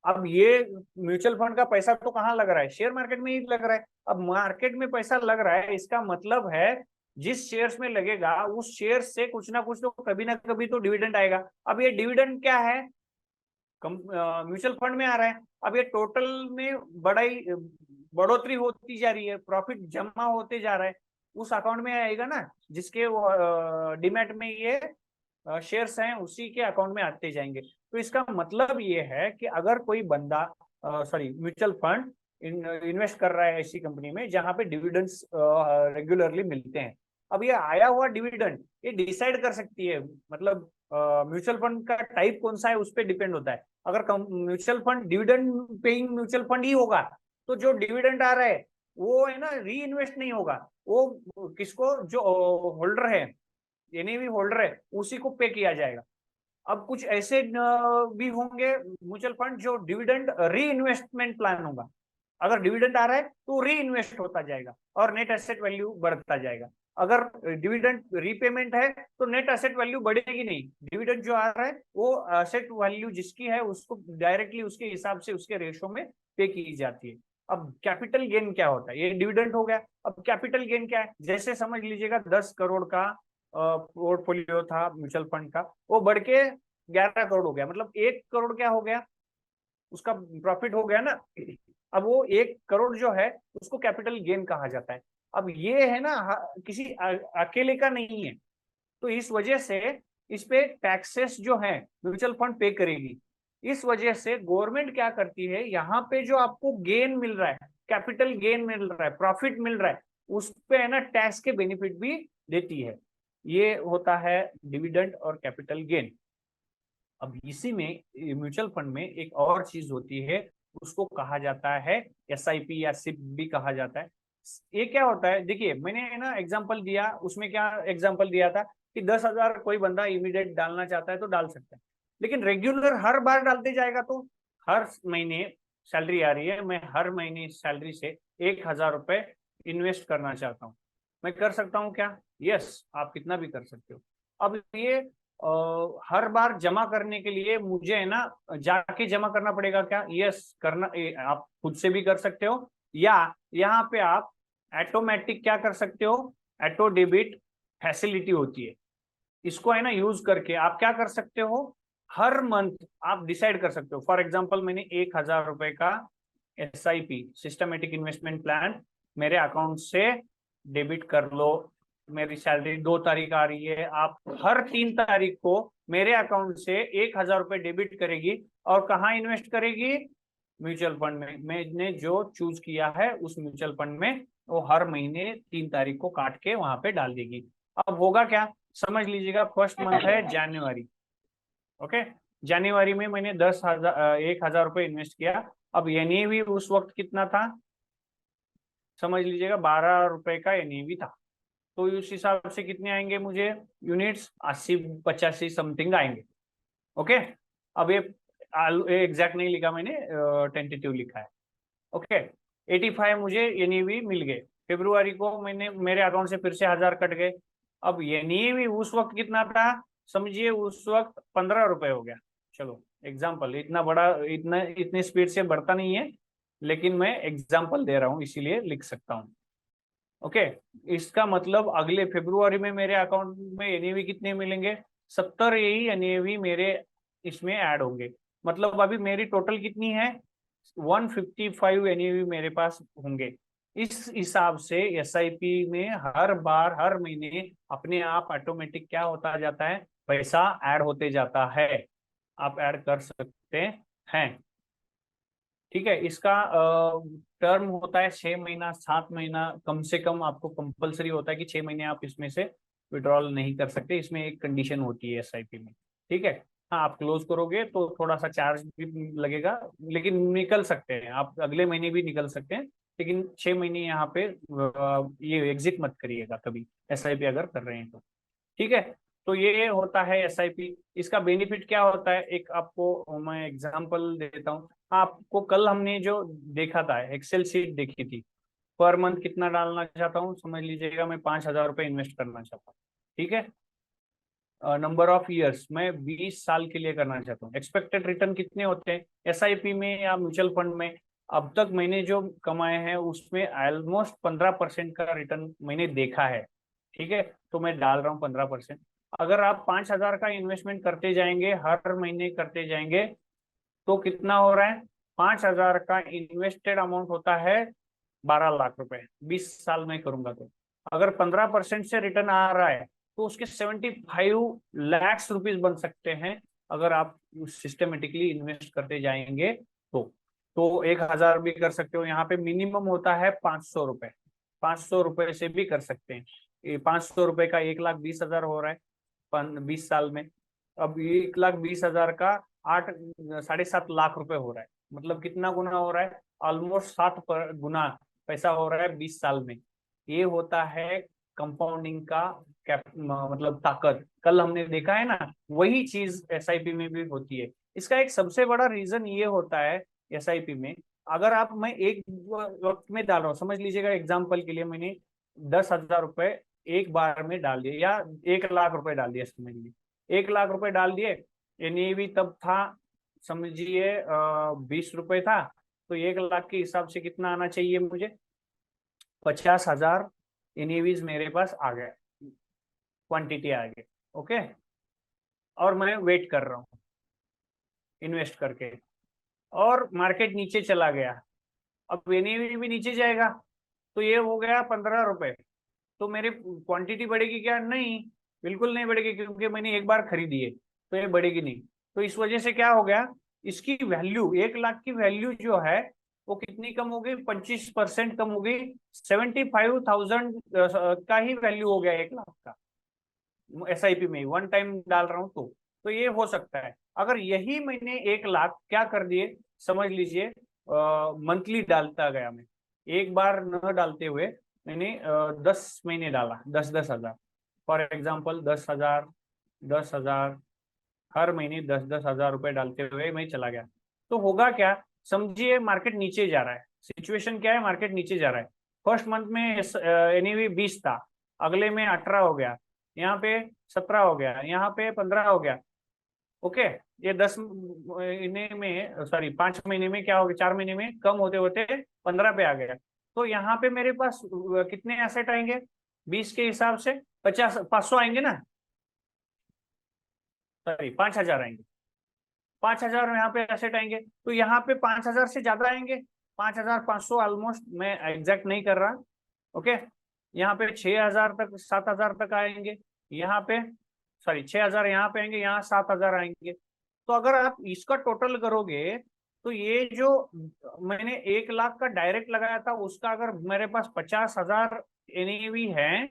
अब ये म्यूचुअल फंड का पैसा तो कहाँ लग रहा है? शेयर मार्केट में ही लग रहा है। अब मार्केट में पैसा लग रहा है, इसका मतलब है जिस शेयर्स में लगेगा उस शेयर से कुछ ना कुछ तो कभी ना कभी तो डिविडेंड आएगा। अब ये डिविडेंड क्या है? म्यूचुअल फंड में आ रहा है। अब ये टोटल में बढ़ोतरी होती जा रही है, प्रॉफिट जमा होते जा रहा है, उस अकाउंट में आएगा ना, जिसके डीमैट में ये शेयर्स हैं उसी के अकाउंट में आते जाएंगे। तो इसका मतलब ये है कि अगर कोई बंदा म्यूचुअल फंड इन्वेस्ट कर रहा है ऐसी कंपनी में जहां पे डिविडेंड्स रेगुलरली मिलते हैं, अब ये आया हुआ डिविडेंड ये डिसाइड कर सकती है, मतलब म्यूचुअल फंड का टाइप कौन सा है उस पर डिपेंड होता है। अगर mutual fund dividend paying mutual fund ही होगा तो जो डिविडेंड आ रहा है वो है ना री इन्वेस्ट नहीं होगा, वो किसको, जो होल्डर है, एनएवी होल्डर है, उसी को पे किया जाएगा। अब कुछ ऐसे भी होंगे म्यूचुअल फंड जो डिविडेंड री इन्वेस्टमेंट प्लान होगा। अगर डिविडेंड आ रहा है तो री इन्वेस्ट होता जाएगा और नेट एसेट वैल्यू बढ़ता जाएगा। अगर डिविडेंड रीपेमेंट है तो नेट एसेट वैल्यू बढ़ेगी नहीं, डिविडेंड जो आ रहा है वो एसेट वैल्यू जिसकी है उसको डायरेक्टली उसके हिसाब से उसके रेशो में पे की जाती है। अब कैपिटल गेन क्या होता है, ये डिविडेंड हो गया। अब कैपिटल गेन क्या है, जैसे समझ लीजिएगा 10 करोड़ का पोर्टफोलियो था म्यूचुअल फंड का, वो बढ़ के 11 करोड़ हो गया, मतलब 1 करोड़ क्या हो गया, उसका प्रॉफिट हो गया ना। अब वो 1 करोड़ जो है उसको कैपिटल गेन कहा जाता है। अब ये है ना किसी अकेले का नहीं है, तो इस वजह से इस पे टैक्सेस जो है म्यूचुअल फंड पे करेगी। इस वजह से गवर्नमेंट क्या करती है, यहाँ पे जो आपको गेन मिल रहा है, कैपिटल गेन मिल रहा है, प्रॉफिट मिल रहा है, उस पे है ना टैक्स के बेनिफिट भी देती है। ये होता है डिविडेंड और कैपिटल गेन। अब इसी में म्यूचुअल फंड में एक और चीज होती है, उसको कहा जाता है एसआईपी या सिप भी कहा जाता है। ये क्या होता है, देखिए मैंने ना एग्जांपल दिया, उसमें क्या एग्जांपल दिया था कि 10,000 कोई बंदा इमीडिएट डालना चाहता है तो डाल सकता है, लेकिन रेगुलर हर बार डालते जाएगा तो हर महीने सैलरी आ रही है, मैं हर महीने सैलरी से 1,000 रुपए इन्वेस्ट करना चाहता हूँ, मैं कर सकता हूँ क्या? यस, आप कितना भी कर सकते हो। अब ये हर बार जमा करने के लिए मुझे है ना जाके जमा करना पड़ेगा क्या? यस, करना, आप खुद से भी कर सकते हो, या यहाँ पे आप ऑटोमेटिक क्या कर सकते हो, ऑटो डेबिट फैसिलिटी होती है, इसको है ना यूज करके आप क्या कर सकते हो, हर मंथ आप डिसाइड कर सकते हो। फॉर एग्जांपल मैंने 1,000 रुपए का एसआईपी सिस्टमेटिक इन्वेस्टमेंट प्लान मेरे अकाउंट से डेबिट कर लो, मेरी सैलरी 2 तारीख आ रही है, आप हर 3 तारीख को मेरे अकाउंट से 1,000 रुपए डेबिट करेगी और कहाँ इन्वेस्ट करेगी? म्यूचुअल फंड में। मैंने जो चूज किया है उस म्यूचुअल फंड में, वो हर महीने 3 तारीख को काट के वहां पे डाल देगी। अब होगा क्या, समझ लीजिएगा फर्स्ट मंथ है जनवरी, ओके, जनवरी में मैंने 1,000 रुपए इन्वेस्ट किया। अब एनएवी उस वक्त कितना था, समझ लीजिएगा 12 रुपए का एनएवी था, तो उस हिसाब से कितने आएंगे मुझे यूनिट्स, 80-85 समथिंग आएंगे। ओके, अब ये एग्जैक्ट नहीं लिखा मैंने, टेंटेटिव लिखा है। ओके, 85 मुझे एनईवी मिल गए। फेब्रुआरी को मैंने मेरे अकाउंट से फिर से 1,000 कट गए। अब एनईवी उस वक्त कितना था, समझिए उस वक्त 15 रुपए हो गया। चलो एग्जाम्पल, इतना बड़ा, इतना इतनी स्पीड से बढ़ता नहीं है, लेकिन मैं एग्जाम्पल दे रहा हूँ इसीलिए लिख सकता हूँ। ओके, इसका मतलब अगले फेब्रुआरी में मेरे अकाउंट में एनईवी कितने मिलेंगे, 70 यही एनईवी मेरे इसमें ऐड होंगे। मतलब अभी मेरी टोटल कितनी है, 155 एनईवी मेरे पास होंगे। इस हिसाब से एसआईपी में हर बार हर महीने अपने आप ऑटोमेटिक क्या होता जाता है, पैसा ऐड होते जाता है, आप ऐड कर सकते हैं। ठीक है, इसका टर्म होता है 6 महीना 7 महीना, कम से कम आपको कंपलसरी होता है कि 6 महीने आप इसमें से विड्रॉल नहीं कर सकते, इसमें एक कंडीशन होती है एसआईपी में। ठीक है, हाँ आप क्लोज करोगे तो थोड़ा सा चार्ज भी लगेगा, लेकिन निकल सकते हैं आप, अगले महीने भी निकल सकते हैं, लेकिन 6 महीने यहाँ पे ये एग्जिट मत करिएगा कभी एसआईपी अगर कर रहे हैं तो। ठीक है, तो ये होता है एसआईपी। इसका बेनिफिट क्या होता है, एक आपको मैं एग्जांपल देता हूँ। आपको कल हमने जो देखा था, एक्सेल शीट देखी थी, पर मंथ कितना डालना चाहता हूँ, समझ लीजिएगा मैं 5,000 रुपए इन्वेस्ट करना चाहता हूँ। ठीक है, नंबर ऑफ ईयर्स मैं 20 साल के लिए करना चाहता हूँ। एक्सपेक्टेड रिटर्न कितने होते हैं एसआईपी में या म्यूचुअल फंड में, अब तक मैंने जो कमाए हैं उसमें ऑलमोस्ट 15% का रिटर्न मैंने देखा है। ठीक है, तो मैं डाल रहा हूँ 15%। अगर आप 5,000 का इन्वेस्टमेंट करते जाएंगे, हर महीने करते जाएंगे, तो कितना हो रहा है, 5,000 का इन्वेस्टेड अमाउंट होता है 12 लाख रुपए, 20 साल में करूंगा तो। अगर 15% से रिटर्न आ रहा है तो उसके 75 लाख रुपीज बन सकते हैं, अगर आप सिस्टमेटिकली इन्वेस्ट करते जाएंगे तो 1,000 भी कर सकते हो। यहाँ पे मिनिमम होता है 500 रुपए, 500 रुपए से भी कर सकते हैं। ये 500 रुपए का 1,20,000 हो रहा है 20 साल में। अब 1,20,000 का 8 साढ़े 7 लाख रुपए हो रहा है, मतलब कितना गुना हो रहा है, ऑलमोस्ट 7 गुना पैसा हो रहा है 20 साल में। ये होता है कंपाउंडिंग का मतलब ताकत। कल हमने देखा है ना, वही चीज एसआईपी में भी होती है। इसका एक सबसे बड़ा रीजन ये होता है एसआईपी में, अगर आप मैं एक वक्त में डाल रहा हूँ, समझ लीजिएगा एग्जाम्पल के लिए मैंने 10,000 रुपए एक बार में डाल दिए, या 1 लाख रुपए डाल दिए, समझ लीजिए 1 लाख रुपए डाल दिए। एनएवी तब था समझिए 20 रुपए था, तो 1 लाख के हिसाब से कितना आना चाहिए मुझे, 50,000 एनएवीज मेरे पास आ गए, क्वांटिटी आ गई। ओके, और मैं वेट कर रहा हूँ इन्वेस्ट करके, और मार्केट नीचे चला गया, अब एनएवी भी नीचे जाएगा, तो ये हो गया 15 रुपए। तो मेरी क्वांटिटी बढ़ेगी क्या? नहीं, बिल्कुल नहीं बढ़ेगी, क्योंकि मैंने एक बार खरीदी है, तो ये बढ़ेगी नहीं। तो इस वजह से क्या हो गया, इसकी वैल्यू 1 लाख की वैल्यू जो है वो कितनी कम हो गई, 25% कम हो गई। 75,000 का ही वैल्यू हो गया 1 लाख का, एसआईपी में वन टाइम डाल रहा हूँ तो ये हो सकता है। अगर यही मैंने 1 लाख क्या कर दिए, समझ लीजिए मंथली डालता गया, मैं एक बार न डालते हुए मैंने 10 महीने डाला, 10-10 हजार, फॉर एग्जाम्पल 10,000, 10,000, हर महीने 10-10 हजार रुपए डालते हुए मैं चला गया, तो होगा क्या, समझिए मार्केट नीचे जा रहा है। सिचुएशन क्या है, मार्केट नीचे जा रहा है। फर्स्ट मंथ में एनईवी 20 था, अगले में 18 हो गया, यहाँ पे 17 हो गया, यहाँ पे 15 हो गया। ओके, ये 10 महीने में, सॉरी 5 महीने में क्या हो गया, 4 महीने में कम होते होते 15 पे आ गया। तो यहाँ पे मेरे पास कितने एसेट आएंगे, 20 के हिसाब से 500 आएंगे ना, सॉरी 5,000 आएंगे, 5,000 यहाँ पे एसेट आएंगे, तो यहाँ पे 5,000 से ज्यादा आएंगे, 5,500 ऑलमोस्ट, मैं एग्जैक्ट नहीं कर रहा। ओके, यहाँ पे 6,000 तक, 7,000 तक आएंगे, यहाँ पे सॉरी 6,000 यहाँ पे आएंगे, यहाँ 7,000 आएंगे। तो अगर आप इसका टोटल करोगे, तो ये जो मैंने 1 लाख का डायरेक्ट लगाया था, उसका अगर मेरे पास 50,000 एनएवी है,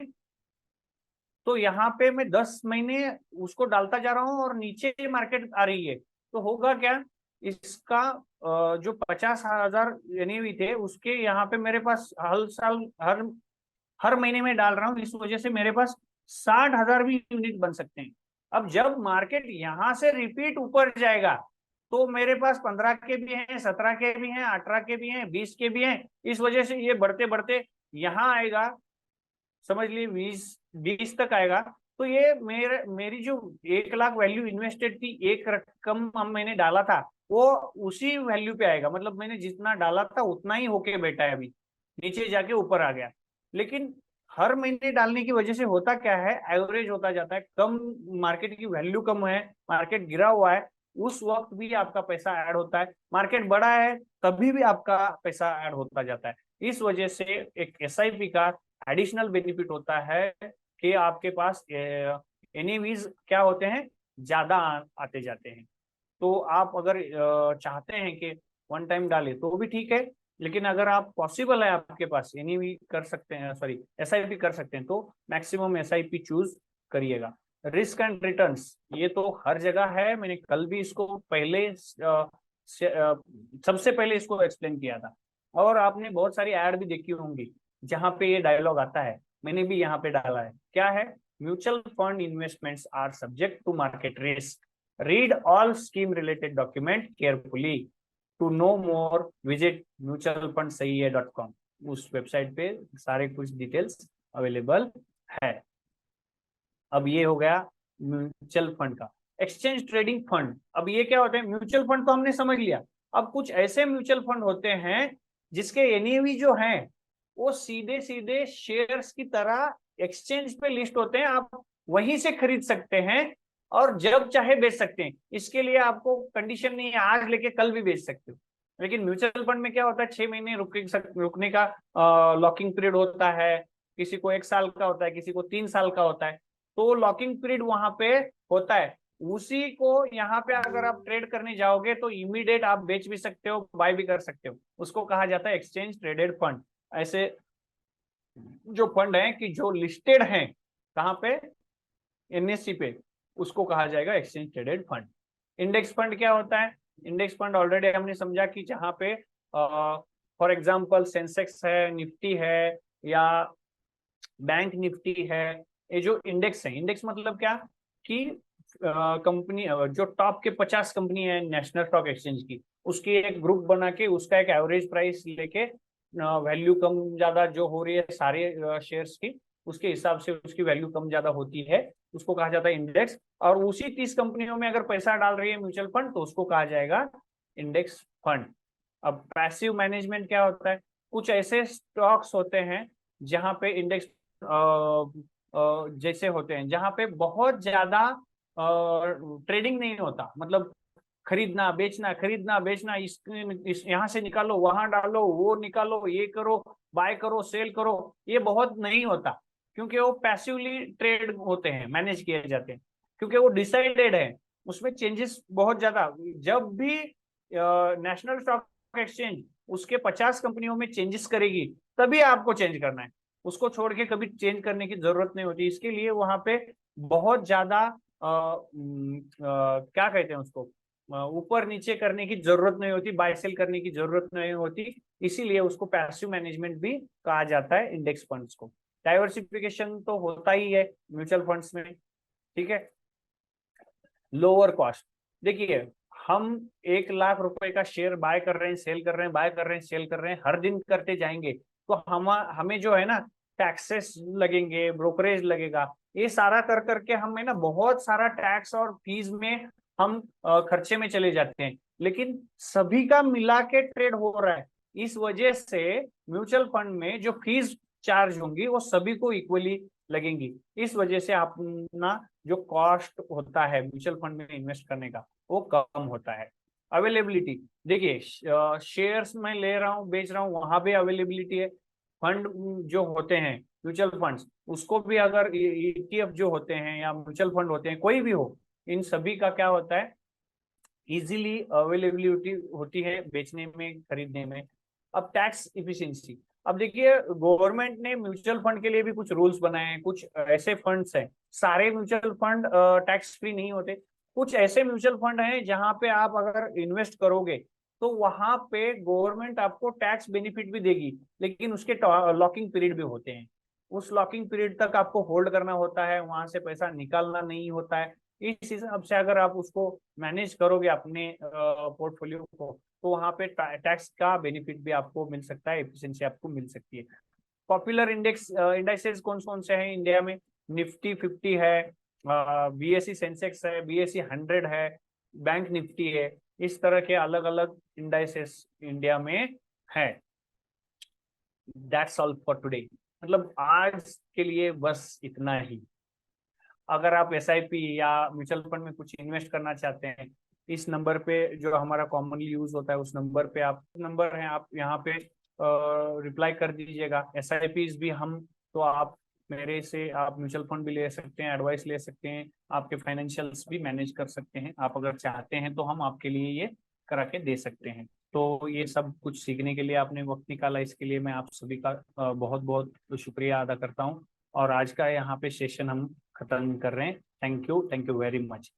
तो यहाँ पे मैं 10 महीने उसको डालता जा रहा हूँ और नीचे मार्केट आ रही है, तो होगा क्या, इसका जो 50,000 एनएवी थे उसके यहाँ पे मेरे पास हर साल, हर हर महीने में डाल रहा हूँ, इस वजह से मेरे पास 60,000 भी यूनिट बन सकते हैं। अब जब मार्केट यहां से रिपीट ऊपर जाएगा, तो मेरे पास 15 के भी हैं, 17 के भी हैं, 18 के भी हैं, 20 के भी हैं, इस वजह से ये बढ़ते बढ़ते यहाँ आएगा, समझ लीजिए 20 तक आएगा। तो ये मेरी जो 1 लाख वैल्यू इन्वेस्टेड थी, एक रकम हम मैंने डाला था, वो उसी वैल्यू पे आएगा, मतलब मैंने जितना डाला था उतना ही होके बैठा है, अभी नीचे जाके ऊपर आ गया। लेकिन हर महीने डालने की वजह से होता क्या है, एवरेज होता जाता है, कम मार्केट की वैल्यू कम है, मार्केट गिरा हुआ है, उस वक्त भी आपका पैसा ऐड होता है, मार्केट बढ़ा है तभी भी आपका पैसा ऐड होता जाता है। इस वजह से एक एसआईपी का एडिशनल बेनिफिट होता है कि आपके पास एनईवीज क्या होते हैं, ज्यादा आते जाते हैं। तो आप अगर चाहते हैं कि वन टाइम डालें तो भी ठीक है, लेकिन अगर आप पॉसिबल है आपके पास एनईवी कर सकते हैं, सॉरी एसआईपी कर सकते हैं, तो मैक्सिमम एसआईपी चूज करिएगा। रिस्क एंड रिटर्न्स ये तो हर जगह है, मैंने कल भी इसको पहले सबसे पहले इसको एक्सप्लेन किया था, और आपने बहुत सारी ऐड भी देखी होंगी जहां पे ये डायलॉग आता है, मैंने भी यहाँ पे डाला है, क्या है, mutual fund investments are subject to market risk, read all scheme related document carefully, to know more visit mutualfundsahiyhai.com, उस वेबसाइट पे सारे कुछ डिटेल्स अवेलेबल है। अब ये हो गया म्यूचुअल फंड का। एक्सचेंज ट्रेडिंग फंड, अब ये क्या होते हैं, म्यूचुअल फंड तो हमने समझ लिया, अब कुछ ऐसे म्यूचुअल फंड होते हैं जिसके एनएवी जो हैं वो सीधे सीधे शेयर्स की तरह एक्सचेंज पे लिस्ट होते हैं, आप वहीं से खरीद सकते हैं और जब चाहे बेच सकते हैं, इसके लिए आपको कंडीशन नहीं है, आज लेके कल भी बेच सकते हो। लेकिन म्यूचुअल फंड में क्या होता है, 6 महीने रुकने का लॉकिंग पीरियड होता है, किसी को 1 साल का होता है, किसी को 3 साल का होता है, तो लॉकिंग पीरियड वहां पे होता है। उसी को यहाँ पे अगर आप ट्रेड करने जाओगे तो इमीडिएट आप बेच भी सकते हो, बाय भी कर सकते हो, उसको कहा जाता है एक्सचेंज ट्रेडेड फंड। ऐसे जो फंड है कि जो लिस्टेड हैं कहाँ पे, एनएससी पे, उसको कहा जाएगा exchange traded fund. Index fund क्या होता है, इंडेक्स फंड ऑलरेडी हमने समझा कि जहाँ पे फॉर एग्जाम्पल सेंसेक्स है, निफ्टी है, या बैंक निफ्टी है, ये जो इंडेक्स है, इंडेक्स मतलब क्या कि कंपनी जो टॉप के 50 कंपनी है नेशनल स्टॉक एक्सचेंज की, उसकी एक ग्रुप बना के उसका एक एवरेज प्राइस लेके वैल्यू कम ज्यादा जो हो रही है सारे शेयर्स की, उसके हिसाब से उसकी वैल्यू कम ज्यादा होती है, उसको कहा जाता है इंडेक्स। और उसी 30 कंपनियों में अगर पैसा डाल रही है म्यूचुअल फंड तो उसको कहा जाएगा इंडेक्स फंड। अब पैसिव मैनेजमेंट क्या होता है? कुछ ऐसे स्टॉक्स होते हैं जहां पे इंडेक्स जैसे होते हैं जहां पे बहुत ज्यादा ट्रेडिंग नहीं होता, मतलब खरीदना बेचना, इस यहाँ से निकालो वहां डालो, वो निकालो, ये करो, बाय करो, सेल करो, ये बहुत नहीं होता, क्योंकि वो पैसिवली ट्रेड होते हैं, मैनेज किए जाते हैं, क्योंकि वो डिसाइडेड है, उसमें चेंजेस बहुत ज्यादा। जब भी नेशनल स्टॉक एक्सचेंज उसके 50 कंपनियों में चेंजेस करेगी तभी आपको चेंज करना है, उसको छोड़ के कभी चेंज करने की जरूरत नहीं होती। इसके लिए वहां पे बहुत ज्यादा क्या कहते हैं उसको, ऊपर नीचे करने की जरूरत नहीं होती, बाय सेल करने की जरूरत नहीं होती, इसीलिए उसको पैसिव मैनेजमेंट भी कहा जाता है इंडेक्स फंड्स को। डाइवर्सिफिकेशन तो होता ही है म्यूचुअल फंड्स में, ठीक है। लोअर कॉस्ट, देखिए हम 1 लाख रुपए का शेयर बाय कर रहे हैं, सेल कर रहे हैं, बाय कर रहे हैं, सेल कर रहे हैं, हर दिन करते जाएंगे तो हमें जो है ना टैक्सेस लगेंगे, ब्रोकरेज लगेगा, ये सारा कर करके हमें ना बहुत सारा टैक्स और फीस में हम खर्चे में चले जाते हैं, लेकिन सभी का मिला के ट्रेड हो रहा है। इस वजह से म्यूचुअल फंड में जो फीस चार्ज होंगी वो सभी को इक्वली लगेंगी, इस वजह से अपना जो कॉस्ट होता है म्यूचुअल फंड में इन्वेस्ट करने का वो कम होता है। अवेलेबिलिटी, देखिए शेयर्स में ले रहा हूँ बेच रहा हूँ वहां पे अवेलेबिलिटी है। फंड जो होते हैं म्यूचुअल फंड्स, उसको भी अगर ईटीएफ जो होते हैं या म्यूचुअल फंड होते हैं कोई भी हो, इन सभी का क्या होता है, इजीली अवेलेबिलिटी होती है बेचने में खरीदने में। अब टैक्स इफिशिएंसी, अब देखिए गवर्नमेंट ने म्यूचुअल फंड के लिए भी कुछ रूल्स बनाए हैं, कुछ ऐसे फंड्स हैं, सारे म्यूचुअल फंड टैक्स फ्री नहीं होते, कुछ ऐसे म्यूचुअल फंड हैं जहां पे आप अगर इन्वेस्ट करोगे तो वहां पे गवर्नमेंट आपको टैक्स बेनिफिट भी देगी, लेकिन उसके लॉकिंग पीरियड भी होते हैं, उस लॉकिंग पीरियड तक आपको होल्ड करना होता है, वहां से पैसा निकालना नहीं होता है। इस हिसाब से अगर आप उसको मैनेज करोगे अपने पोर्टफोलियो को तो वहां पे टैक्स का बेनिफिट भी आपको मिल सकता है, एफिशिएंसी आपको मिल सकती है। पॉपुलर इंडेक्सेस कौन कौन से हैं इंडिया में? निफ्टी 50 है, बीएसई सेंसेक्स है, बीएसई 100 है, बैंक निफ्टी है, इस तरह के अलग अलग इंडेक्सेस इंडिया में है। दैट्स ऑल फॉर टुडे, मतलब आज के लिए बस इतना ही। अगर आप एसआईपी या म्यूचुअल फंड में कुछ इन्वेस्ट करना चाहते हैं, इस नंबर पे जो हमारा कॉमनली यूज होता है उस नंबर पे, आप नंबर है आप यहाँ पे रिप्लाई कर दीजिएगा। एसआईपीज भी हम, तो आप मेरे से आप म्यूचुअल फंड भी ले सकते हैं, एडवाइस ले सकते हैं, आपके फाइनेंशियल्स भी मैनेज कर सकते हैं, आप अगर चाहते हैं तो हम आपके लिए ये करा के दे सकते हैं। तो ये सब कुछ सीखने के लिए आपने वक्त निकाला, इसके लिए मैं आप सभी का बहुत बहुत शुक्रिया अदा करता हूँ। और आज का यहाँ पे सेशन हम खत्म कर रहे हैं। Thank you very much.